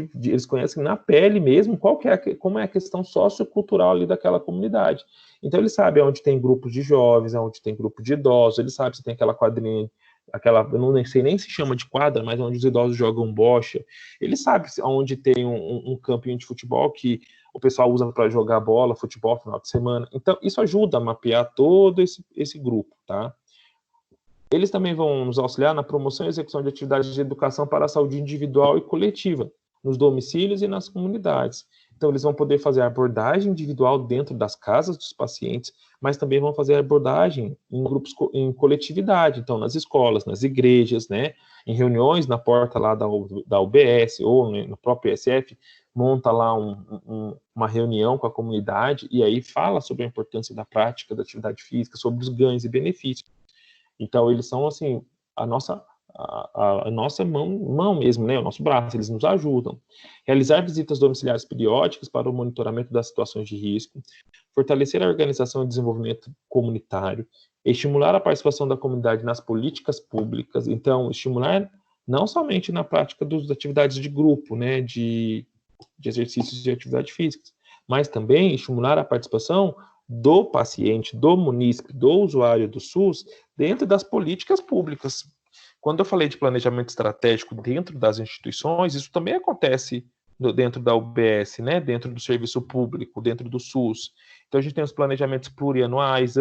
na pele mesmo como é a questão sociocultural ali daquela comunidade. Então, eles sabem onde tem grupos de jovens, onde tem grupo de idosos, eles sabem se tem aquela quadrinha, eu não sei nem se chama de quadra, mas onde os idosos jogam bocha. Ele sabe onde tem um campinho de futebol que o pessoal usa para jogar bola, futebol no final de semana. Então, isso ajuda a mapear todo esse grupo, tá? Eles também vão nos auxiliar na promoção e execução de atividades de educação para a saúde individual e coletiva, nos domicílios e nas comunidades. Então, eles vão poder fazer abordagem individual dentro das casas dos pacientes, mas também vão fazer abordagem em grupos, em coletividade, então nas escolas, nas igrejas, né, em reuniões na porta lá da UBS ou no próprio ISF, monta lá uma reunião com a comunidade e aí fala sobre a importância da prática da atividade física, sobre os ganhos e benefícios. Então, eles são, assim, a nossa mão mesmo, né? O nosso braço, eles nos ajudam. Realizar visitas domiciliares periódicas para o monitoramento das situações de risco, fortalecer a organização e desenvolvimento comunitário, estimular a participação da comunidade nas políticas públicas, então, estimular não somente na prática das atividades de grupo, né? De exercícios de atividade física, mas também estimular a participação do paciente, do munícipe, do usuário do SUS, dentro das políticas públicas. Quando eu falei de planejamento estratégico dentro das instituições, isso também acontece dentro da UBS, né? Dentro do serviço público, dentro do SUS. Então, a gente tem os planejamentos plurianuais,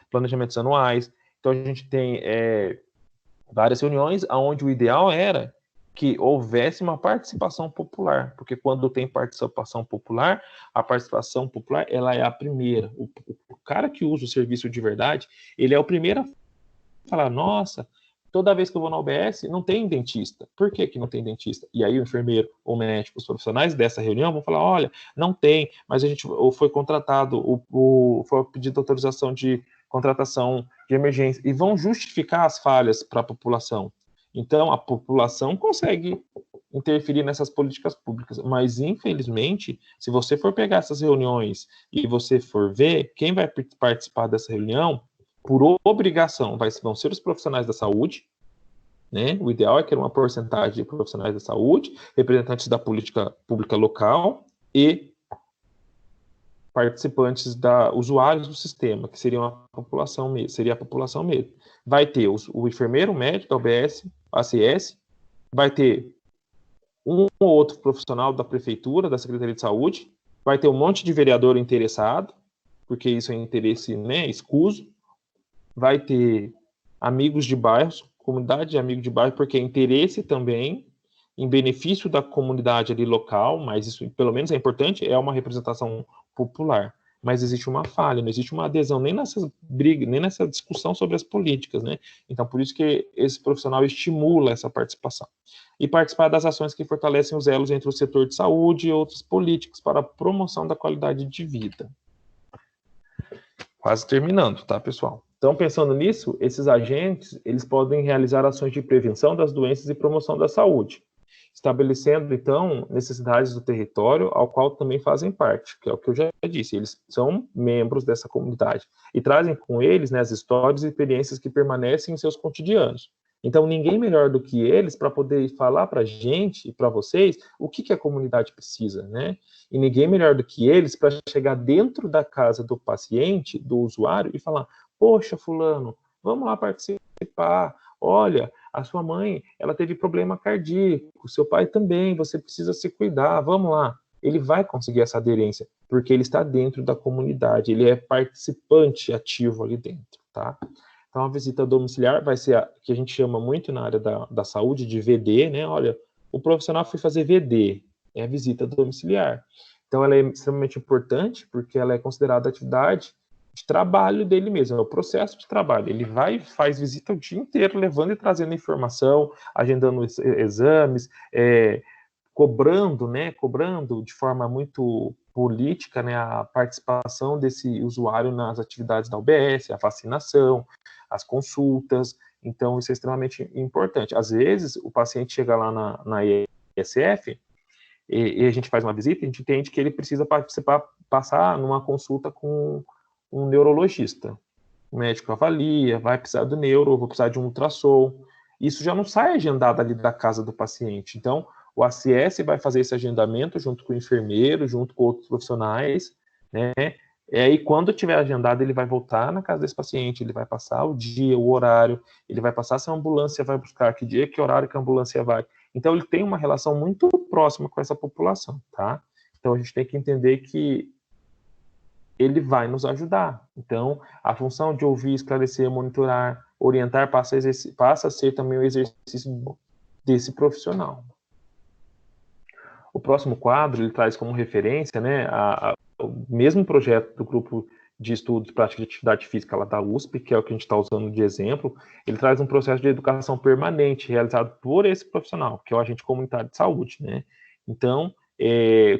planejamentos anuais. Então, a gente tem várias reuniões onde o ideal era que houvesse uma participação popular, porque quando tem participação popular, a participação popular ela é a primeira. O cara que usa o serviço de verdade, ele é o primeiro a falar, nossa, toda vez que eu vou na UBS, não tem dentista. Por que não tem dentista? E aí o enfermeiro, o médico, os profissionais dessa reunião vão falar, olha, não tem, mas a gente foi contratado, foi pedido autorização de contratação de emergência, e vão justificar as falhas para a população. Então, a população consegue interferir nessas políticas públicas, mas, infelizmente, se você for pegar essas reuniões e você for ver, quem vai participar dessa reunião, por obrigação, vão ser os profissionais da saúde, né? O ideal é que uma porcentagem de profissionais da saúde, representantes da política pública local e participantes usuários do sistema, que seria a população mesmo. Vai ter o enfermeiro, o médico da UBS, ACS, vai ter um ou outro profissional da prefeitura, da Secretaria de Saúde, vai ter um monte de vereador interessado, porque isso é interesse, né, escuso, vai ter amigos de bairros, comunidade de amigos de bairro, porque é interesse também em benefício da comunidade ali local, mas isso pelo menos é importante, é uma representação popular. mas existe uma falha, não existe uma adesão nem nessas brigas, nem nessa discussão sobre as políticas, né? Então, por isso que esse profissional estimula essa participação. E participar das ações que fortalecem os elos entre o setor de saúde e outras políticas para a promoção da qualidade de vida. Quase terminando, tá, pessoal? Então, pensando nisso, esses agentes, eles podem realizar ações de prevenção das doenças e promoção da saúde, estabelecendo, então, necessidades do território ao qual também fazem parte, que é o que eu já disse, eles são membros dessa comunidade e trazem com eles, né, as histórias e experiências que permanecem em seus cotidianos. Então, ninguém melhor do que eles para poder falar para a gente e para vocês o que a comunidade precisa, né? E ninguém melhor do que eles para chegar dentro da casa do paciente, do usuário, e falar: poxa, fulano, vamos lá participar. Olha, a sua mãe, ela teve problema cardíaco, seu pai também, você precisa se cuidar, vamos lá. Ele vai conseguir essa aderência, porque ele está dentro da comunidade, ele é participante ativo ali dentro, tá? Então, a visita domiciliar vai ser a que a gente chama muito na área da saúde de VD, né? Olha, o profissional foi fazer VD, é a visita domiciliar. Então, ela é extremamente importante, porque ela é considerada atividade de trabalho dele mesmo, é o processo de trabalho. Ele vai e faz visita o dia inteiro, levando e trazendo informação, agendando exames, cobrando, né? Cobrando de forma muito política, né? A participação desse usuário nas atividades da UBS, a vacinação, as consultas. Então, isso é extremamente importante. Às vezes, o paciente chega lá na ISF e a gente faz uma visita, a gente entende que ele precisa passar numa consulta com um neurologista. O médico avalia, vai precisar do neuro, vou precisar de um ultrassom. Isso já não sai agendado ali da casa do paciente. Então, o ACS vai fazer esse agendamento junto com o enfermeiro, junto com outros profissionais, né? E aí, quando tiver agendado, ele vai voltar na casa desse paciente, ele vai passar o dia, o horário, ele vai passar se a ambulância vai buscar, que dia, que horário que a ambulância vai. Então, ele tem uma relação muito próxima com essa população, tá? Então, a gente tem que entender que ele vai nos ajudar. Então, a função de ouvir, esclarecer, monitorar, orientar passa a ser também o exercício desse profissional. O próximo quadro, ele traz como referência, né, o mesmo projeto do grupo de estudos prática de atividade física lá da USP, que é o que a gente está usando de exemplo. Ele traz um processo de educação permanente realizado por esse profissional, que é o agente comunitário de saúde, né? Então,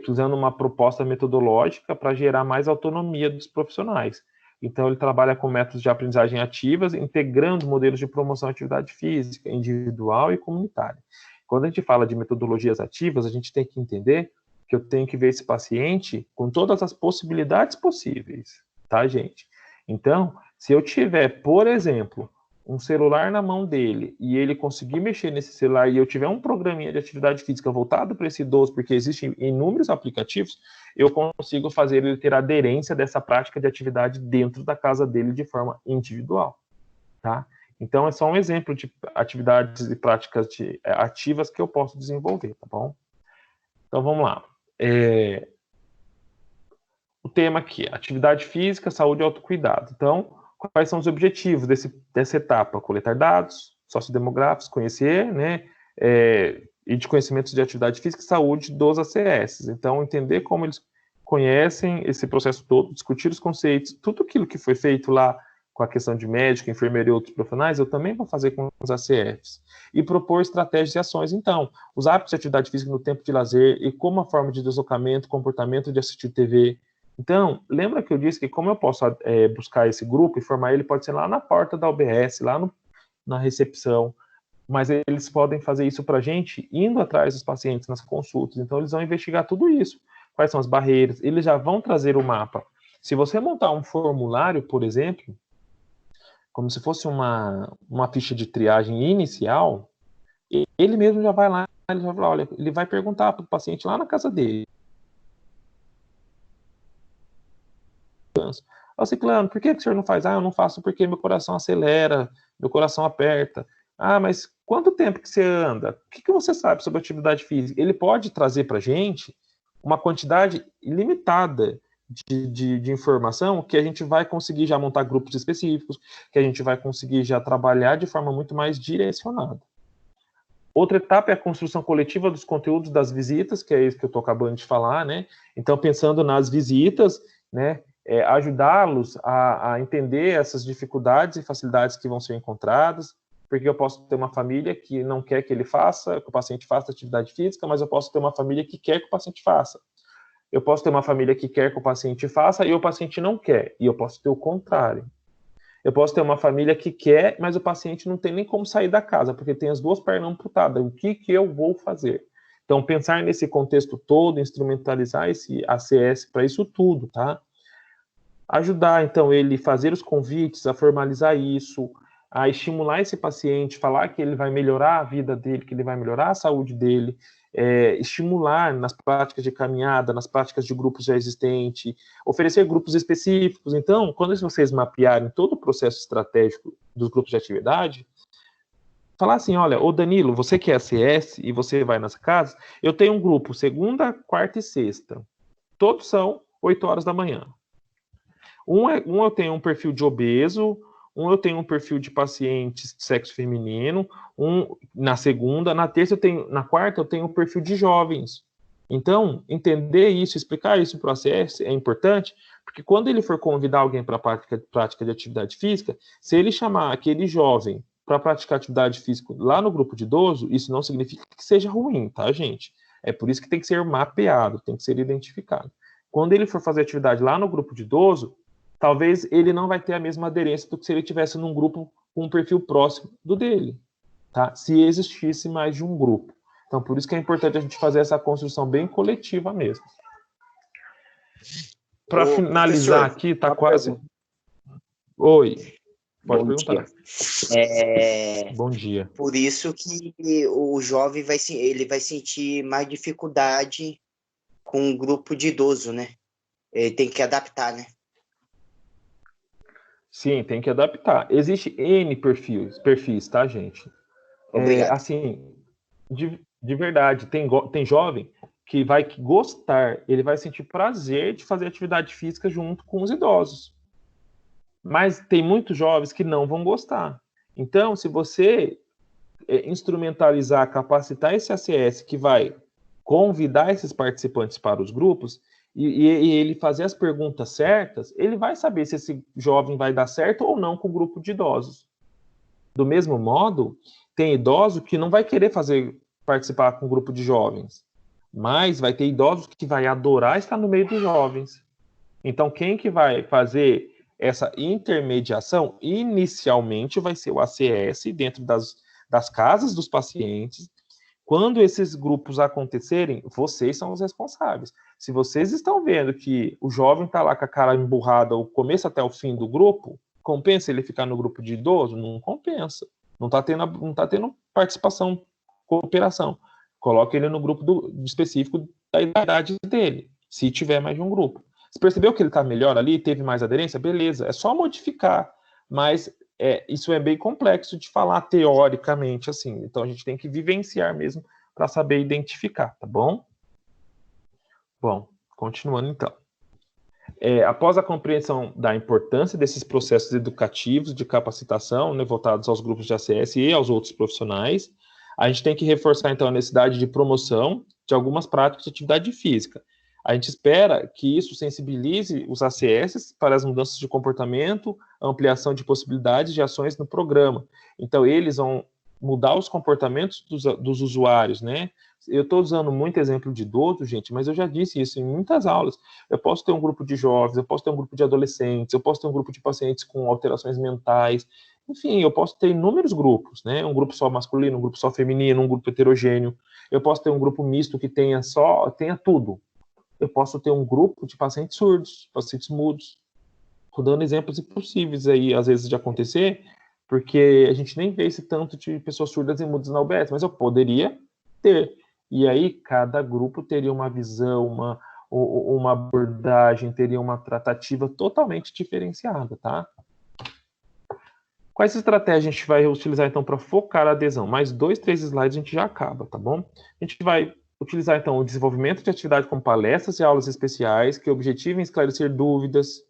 usando uma proposta metodológica para gerar mais autonomia dos profissionais. Então, ele trabalha com métodos de aprendizagem ativas, integrando modelos de promoção de atividade física, individual e comunitária. Quando a gente fala de metodologias ativas, a gente tem que entender que eu tenho que ver esse paciente com todas as possibilidades possíveis, tá, gente? Então, se eu tiver, por exemplo, um celular na mão dele e ele conseguir mexer nesse celular e eu tiver um programinha de atividade física voltado para esse idoso, porque existem inúmeros aplicativos, eu consigo fazer ele ter aderência dessa prática de atividade dentro da casa dele de forma individual, tá? Então, é só um exemplo de atividades e práticas ativas que eu posso desenvolver, tá bom? Então, vamos lá. O tema aqui é atividade física, saúde e autocuidado. Então, quais são os objetivos dessa etapa? Coletar dados sociodemográficos, conhecer, né, e de conhecimentos de atividade física e saúde dos ACS. Então, entender como eles conhecem esse processo todo, discutir os conceitos, tudo aquilo que foi feito lá com a questão de médico, enfermeiro e outros profissionais, eu também vou fazer com os ACFs. E propor estratégias e ações. Então, os hábitos de atividade física no tempo de lazer e como a forma de deslocamento, comportamento de assistir TV. Então, lembra que eu disse que como eu posso buscar esse grupo e formar ele, pode ser lá na porta da UBS, lá na recepção, mas eles podem fazer isso para a gente indo atrás dos pacientes nas consultas. Então, eles vão investigar tudo isso. Quais são as barreiras? Eles já vão trazer o mapa. Se você montar um formulário, por exemplo, como se fosse uma ficha de triagem inicial, ele mesmo já vai lá, ele vai falar, olha, ele vai perguntar para o paciente lá na casa dele. Ó, Ciclano, por que o senhor não faz? Ah, eu não faço porque meu coração acelera, meu coração aperta. Ah, mas quanto tempo que você anda? O que você sabe sobre atividade física? Ele pode trazer para a gente uma quantidade ilimitada de informação que a gente vai conseguir já montar grupos específicos, que a gente vai conseguir já trabalhar de forma muito mais direcionada. Outra etapa é a construção coletiva dos conteúdos das visitas, que é isso que eu estou acabando de falar, né? Então, pensando nas visitas, né, ajudá-los a entender essas dificuldades e facilidades que vão ser encontradas, porque eu posso ter uma família que não quer que ele faça, que o paciente faça atividade física, mas eu posso ter uma família que quer que o paciente faça. Eu posso ter uma família que quer que o paciente faça e o paciente não quer, e eu posso ter o contrário. Eu posso ter uma família que quer, mas o paciente não tem nem como sair da casa, porque tem as duas pernas amputadas. O que eu vou fazer? Então, pensar nesse contexto todo, instrumentalizar esse ACS para isso tudo, tá? Ajudar, então, ele fazer os convites, a formalizar isso, a estimular esse paciente, falar que ele vai melhorar a vida dele, que ele vai melhorar a saúde dele, estimular nas práticas de caminhada, nas práticas de grupos já existentes, oferecer grupos específicos. Então, quando vocês mapearem todo o processo estratégico dos grupos de atividade, falar assim, olha, ô Danilo, você que é ACS e você vai nas casas, eu tenho um grupo segunda, quarta e sexta. Todos são 8 horas da manhã. Um eu tenho um perfil de obeso, eu tenho um perfil de pacientes de sexo feminino, na segunda, na terça na quarta eu tenho um perfil de jovens. Então, entender isso, explicar isso para o ACS é importante, porque quando ele for convidar alguém para a prática de atividade física, se ele chamar aquele jovem para praticar atividade física lá no grupo de idoso, isso não significa que seja ruim, tá, gente? É por isso que tem que ser mapeado, tem que ser identificado. Quando ele for fazer atividade lá no grupo de idoso, talvez ele não vai ter a mesma aderência do que se ele estivesse num grupo com um perfil próximo do dele, tá? Se existisse mais de um grupo. Então, por isso que é importante a gente fazer essa construção bem coletiva mesmo. Para finalizar aqui, tá quase... Pergunta. Oi, pode Bom perguntar. Dia. Bom dia. Por isso que o jovem vai sentir mais dificuldade com um grupo de idoso, né? Ele tem que adaptar, né? Sim, tem que adaptar. Existe N perfis, tá, gente? Obrigado. Assim, de verdade, tem jovem que vai gostar, ele vai sentir prazer de fazer atividade física junto com os idosos. Mas tem muitos jovens que não vão gostar. Então, se você instrumentalizar, capacitar esse ACS que vai convidar esses participantes para os grupos, e ele fazer as perguntas certas, ele vai saber se esse jovem vai dar certo ou não com o grupo de idosos. Do mesmo modo, tem idoso que não vai querer participar com um grupo de jovens, mas vai ter idosos que vai adorar estar no meio dos jovens. Então, quem que vai fazer essa intermediação, inicialmente vai ser o ACS dentro das casas dos pacientes. Quando esses grupos acontecerem, vocês são os responsáveis. Se vocês estão vendo que o jovem está lá com a cara emburrada o começo até o fim do grupo, compensa ele ficar no grupo de idoso? Não compensa. Não está tendo participação, cooperação. Coloque ele no grupo específico da idade dele, se tiver mais de um grupo. Você percebeu que ele está melhor ali, teve mais aderência? Beleza, é só modificar. Mas isso é bem complexo de falar teoricamente, assim. Então, a gente tem que vivenciar mesmo para saber identificar, tá bom? Bom, continuando então. Após a compreensão da importância desses processos educativos de capacitação, né, voltados aos grupos de ACS e aos outros profissionais, a gente tem que reforçar, então, a necessidade de promoção de algumas práticas de atividade física. A gente espera que isso sensibilize os ACS para as mudanças de comportamento, ampliação de possibilidades de ações no programa. Então, eles vão mudar os comportamentos dos usuários, né? Eu estou usando muito exemplo de idoso, gente, mas eu já disse isso em muitas aulas. Eu posso ter um grupo de jovens, eu posso ter um grupo de adolescentes, eu posso ter um grupo de pacientes com alterações mentais, enfim, eu posso ter inúmeros grupos, né? Um grupo só masculino, um grupo só feminino, um grupo heterogêneo. Eu posso ter um grupo misto que tenha tudo. Eu posso ter um grupo de pacientes surdos, pacientes mudos. Estou dando exemplos impossíveis aí, às vezes, de acontecer, porque a gente nem vê esse tanto de pessoas surdas e mudas na UBS, mas eu poderia ter. E aí, cada grupo teria uma visão, uma abordagem, teria uma tratativa totalmente diferenciada, tá? Quais estratégias a gente vai utilizar, então, para focar a adesão? Mais 2, 3 slides a gente já acaba, tá bom? A gente vai utilizar, então, o desenvolvimento de atividade como palestras e aulas especiais que objetivem esclarecer dúvidas.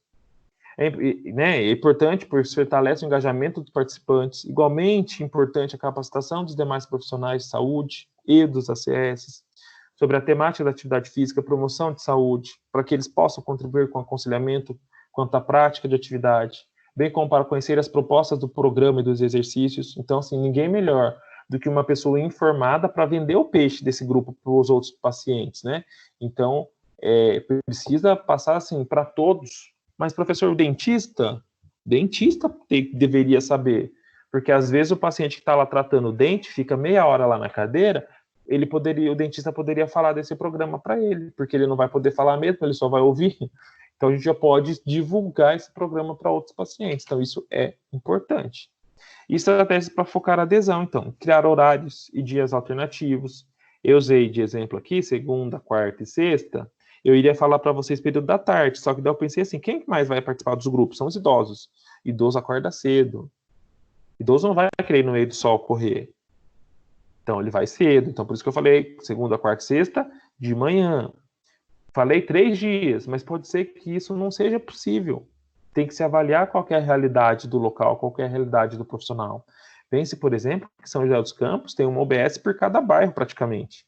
É importante, porque fortalece o engajamento dos participantes. Igualmente importante a capacitação dos demais profissionais de saúde e dos ACS sobre a temática da atividade física, promoção de saúde, para que eles possam contribuir com o aconselhamento quanto à prática de atividade, bem como para conhecer as propostas do programa e dos exercícios. Então, assim, ninguém melhor do que uma pessoa informada para vender o peixe desse grupo para os outros pacientes, né? Então, precisa passar, assim, para todos. Mas, professor, o dentista deveria saber, porque às vezes o paciente que está lá tratando o dente fica meia hora lá na cadeira, o dentista poderia falar desse programa para ele, porque ele não vai poder falar mesmo, ele só vai ouvir. Então a gente já pode divulgar esse programa para outros pacientes. Então isso é importante. E estratégias para focar a adesão, então, criar horários e dias alternativos. Eu usei de exemplo aqui, segunda, quarta e sexta, eu iria falar para vocês período da tarde, só que daí eu pensei assim, quem mais vai participar dos grupos? São os idosos. Idoso acorda cedo. Idoso não vai querer ir no meio do sol correr. Então ele vai cedo. Então por isso que eu falei segunda, quarta e sexta, de manhã. Falei 3 dias, mas pode ser que isso não seja possível. Tem que se avaliar qual é a realidade do local, qual é a realidade do profissional. Pense, por exemplo, que São José dos Campos tem uma UBS por cada bairro, praticamente.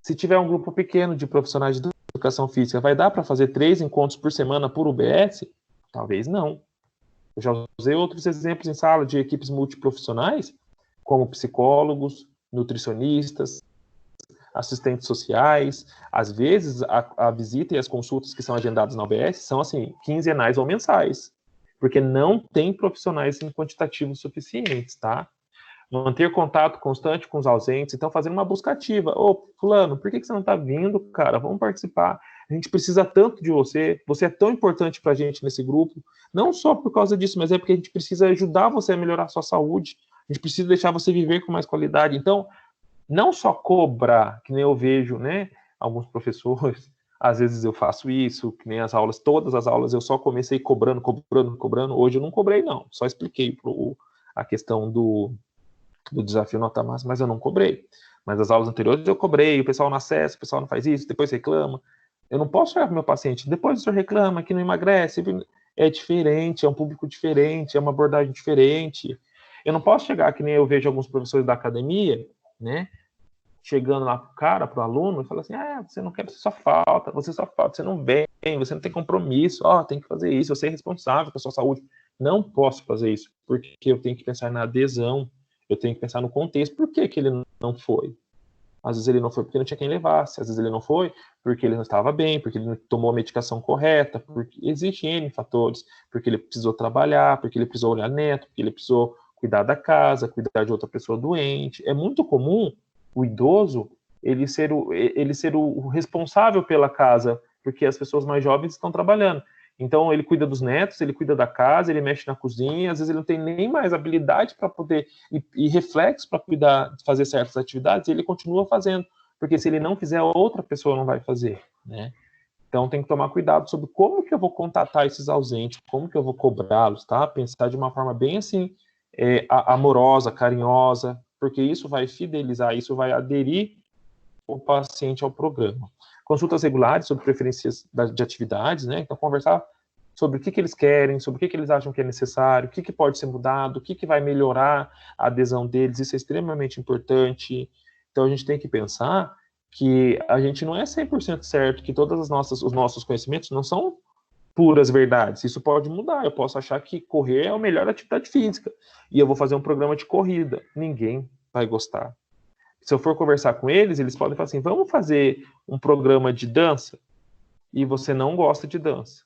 Se tiver um grupo pequeno de profissionais de educação física, vai dar para fazer 3 encontros por semana por UBS? Talvez não. Eu já usei outros exemplos em sala de equipes multiprofissionais, como psicólogos, nutricionistas, assistentes sociais. Às vezes, a visita e as consultas que são agendadas na UBS são, assim, quinzenais ou mensais, porque não tem profissionais em quantitativos suficientes, tá? Manter contato constante com os ausentes, então fazendo uma busca ativa. Ô, fulano, por que você não está vindo, cara? Vamos participar. A gente precisa tanto de você, você é tão importante para a gente nesse grupo, não só por causa disso, mas é porque a gente precisa ajudar você a melhorar a sua saúde, a gente precisa deixar você viver com mais qualidade. Então, não só cobrar, que nem eu vejo, né, alguns professores, às vezes eu faço isso, que nem as aulas, todas as aulas eu só comecei cobrando, hoje eu não cobrei não, só expliquei a questão do desafio nota máxima, mas eu não cobrei. Mas as aulas anteriores eu cobrei, o pessoal não acessa, o pessoal não faz isso, depois reclama. Eu não posso chegar para o meu paciente, depois o senhor reclama que não emagrece, é diferente, é um público diferente, é uma abordagem diferente. Eu não posso chegar, que nem eu vejo alguns professores da academia, né, chegando lá pro cara, pro aluno, e falar assim, você não quer, você só falta, você não vem, você não tem compromisso, tem que fazer isso, você é responsável pela sua saúde. Não posso fazer isso, porque eu tenho que pensar na adesão, eu tenho que pensar no contexto, por que ele não foi? Às vezes ele não foi porque não tinha quem levasse, às vezes ele não foi porque ele não estava bem, porque ele não tomou a medicação correta, porque existem N fatores, porque ele precisou trabalhar, porque ele precisou olhar neto, porque ele precisou cuidar da casa, cuidar de outra pessoa doente. É muito comum o idoso ele ser o responsável pela casa, porque as pessoas mais jovens estão trabalhando. Então, ele cuida dos netos, ele cuida da casa, ele mexe na cozinha, às vezes ele não tem nem mais habilidade para poder, e reflexo para cuidar, fazer certas atividades, e ele continua fazendo, porque se ele não fizer, outra pessoa não vai fazer, né? Então, tem que tomar cuidado sobre como que eu vou contatar esses ausentes, como que eu vou cobrá-los, tá? Pensar de uma forma bem, assim, amorosa, carinhosa, porque isso vai fidelizar, isso vai aderir o paciente ao programa. Consultas regulares sobre preferências de atividades, né? Então, conversar sobre o que eles querem, sobre o que eles acham que é necessário, o que pode ser mudado, o que vai melhorar a adesão deles, isso é extremamente importante. Então, a gente tem que pensar que a gente não é 100% certo, que todos os nossos conhecimentos não são puras verdades. Isso pode mudar. Eu posso achar que correr é a melhor atividade física e eu vou fazer um programa de corrida. Ninguém vai gostar. Se eu for conversar com eles, eles podem falar assim, vamos fazer um programa de dança, e você não gosta de dança,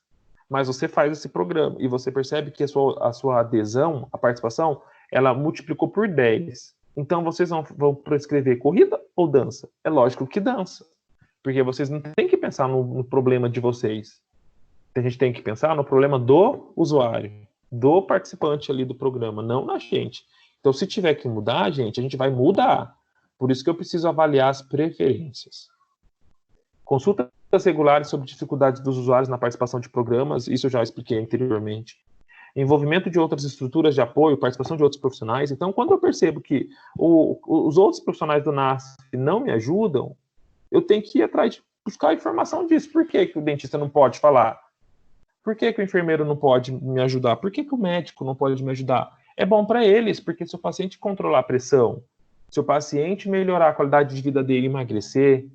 mas você faz esse programa, e você percebe que a sua adesão, a participação, ela multiplicou por 10. Então, vocês vão prescrever corrida ou dança? É lógico que dança, porque vocês não têm que pensar no problema de vocês. A gente tem que pensar no problema do usuário, do participante ali do programa, não na gente. Então, se tiver que mudar, gente, a gente vai mudar. Por isso que eu preciso avaliar as preferências. Consultas regulares sobre dificuldades dos usuários na participação de programas, isso eu já expliquei anteriormente. Envolvimento de outras estruturas de apoio, participação de outros profissionais. Então, quando eu percebo que os outros profissionais do NASF não me ajudam, eu tenho que ir atrás de buscar informação disso. Por que o dentista não pode falar? Por que o enfermeiro não pode me ajudar? Por que o médico não pode me ajudar? É bom para eles, porque se o paciente controlar a pressão, se o paciente melhorar a qualidade de vida dele e emagrecer,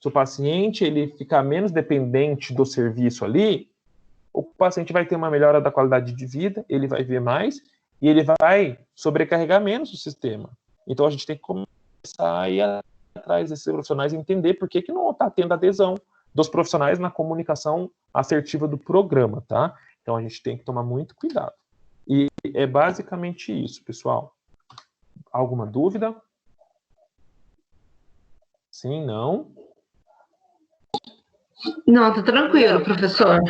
se o paciente ele ficar menos dependente do serviço ali, o paciente vai ter uma melhora da qualidade de vida, ele vai ver mais e ele vai sobrecarregar menos o sistema. Então a gente tem que começar a ir atrás desses profissionais e entender por que não está tendo adesão dos profissionais na comunicação assertiva do programa, tá? Então a gente tem que tomar muito cuidado. E é basicamente isso, pessoal. Alguma dúvida? Sim, não? Não, tá tranquilo, professor.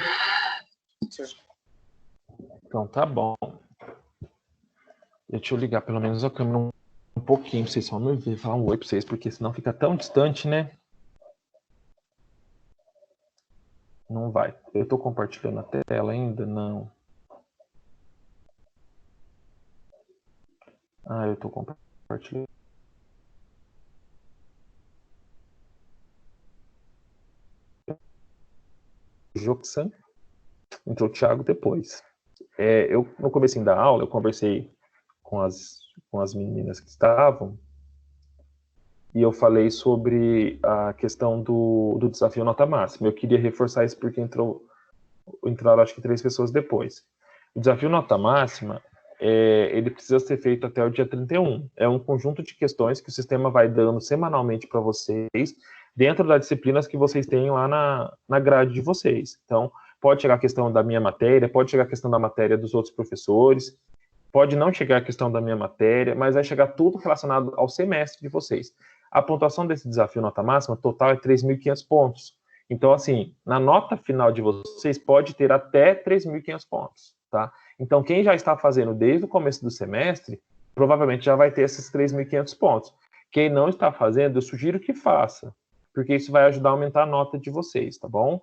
Então tá bom. Deixa eu ligar pelo menos a câmera um pouquinho, pra vocês só me ver, falar um oi pra vocês, porque senão fica tão distante, né? Não vai. Eu tô compartilhando a tela ainda? Não. Ah, eu tô compartilhando. Joxan. Entrou o Thiago depois. Eu, no comecinho da aula, eu conversei com as meninas que estavam e eu falei sobre a questão do desafio nota máxima. Eu queria reforçar isso porque entraram acho que 3 pessoas depois. O desafio nota máxima, ele precisa ser feito até o dia 31. É um conjunto de questões que o sistema vai dando semanalmente para vocês, dentro das disciplinas que vocês têm lá na grade de vocês. Então, pode chegar a questão da minha matéria, pode chegar a questão da matéria dos outros professores, pode não chegar a questão da minha matéria, mas vai chegar tudo relacionado ao semestre de vocês. A pontuação desse desafio nota máxima total é 3.500 pontos. Então, assim, na nota final de vocês pode ter até 3.500 pontos, tá? Então, quem já está fazendo desde o começo do semestre, provavelmente já vai ter esses 3.500 pontos. Quem não está fazendo, eu sugiro que faça, porque isso vai ajudar a aumentar a nota de vocês, tá bom?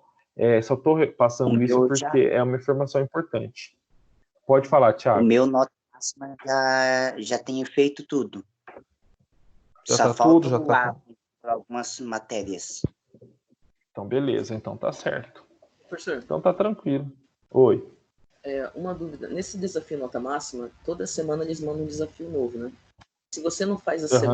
Só estou passando isso porque é uma informação importante. Pode falar, Thiago. O meu nota máxima já tem feito tudo. Já Só tá falta tudo, já o tá. A para algumas matérias. Então, beleza, então tá certo. Professor, Então tá tranquilo. Oi. Uma dúvida. Nesse desafio nota máxima, toda semana eles mandam um desafio novo, né? Se você não faz a semana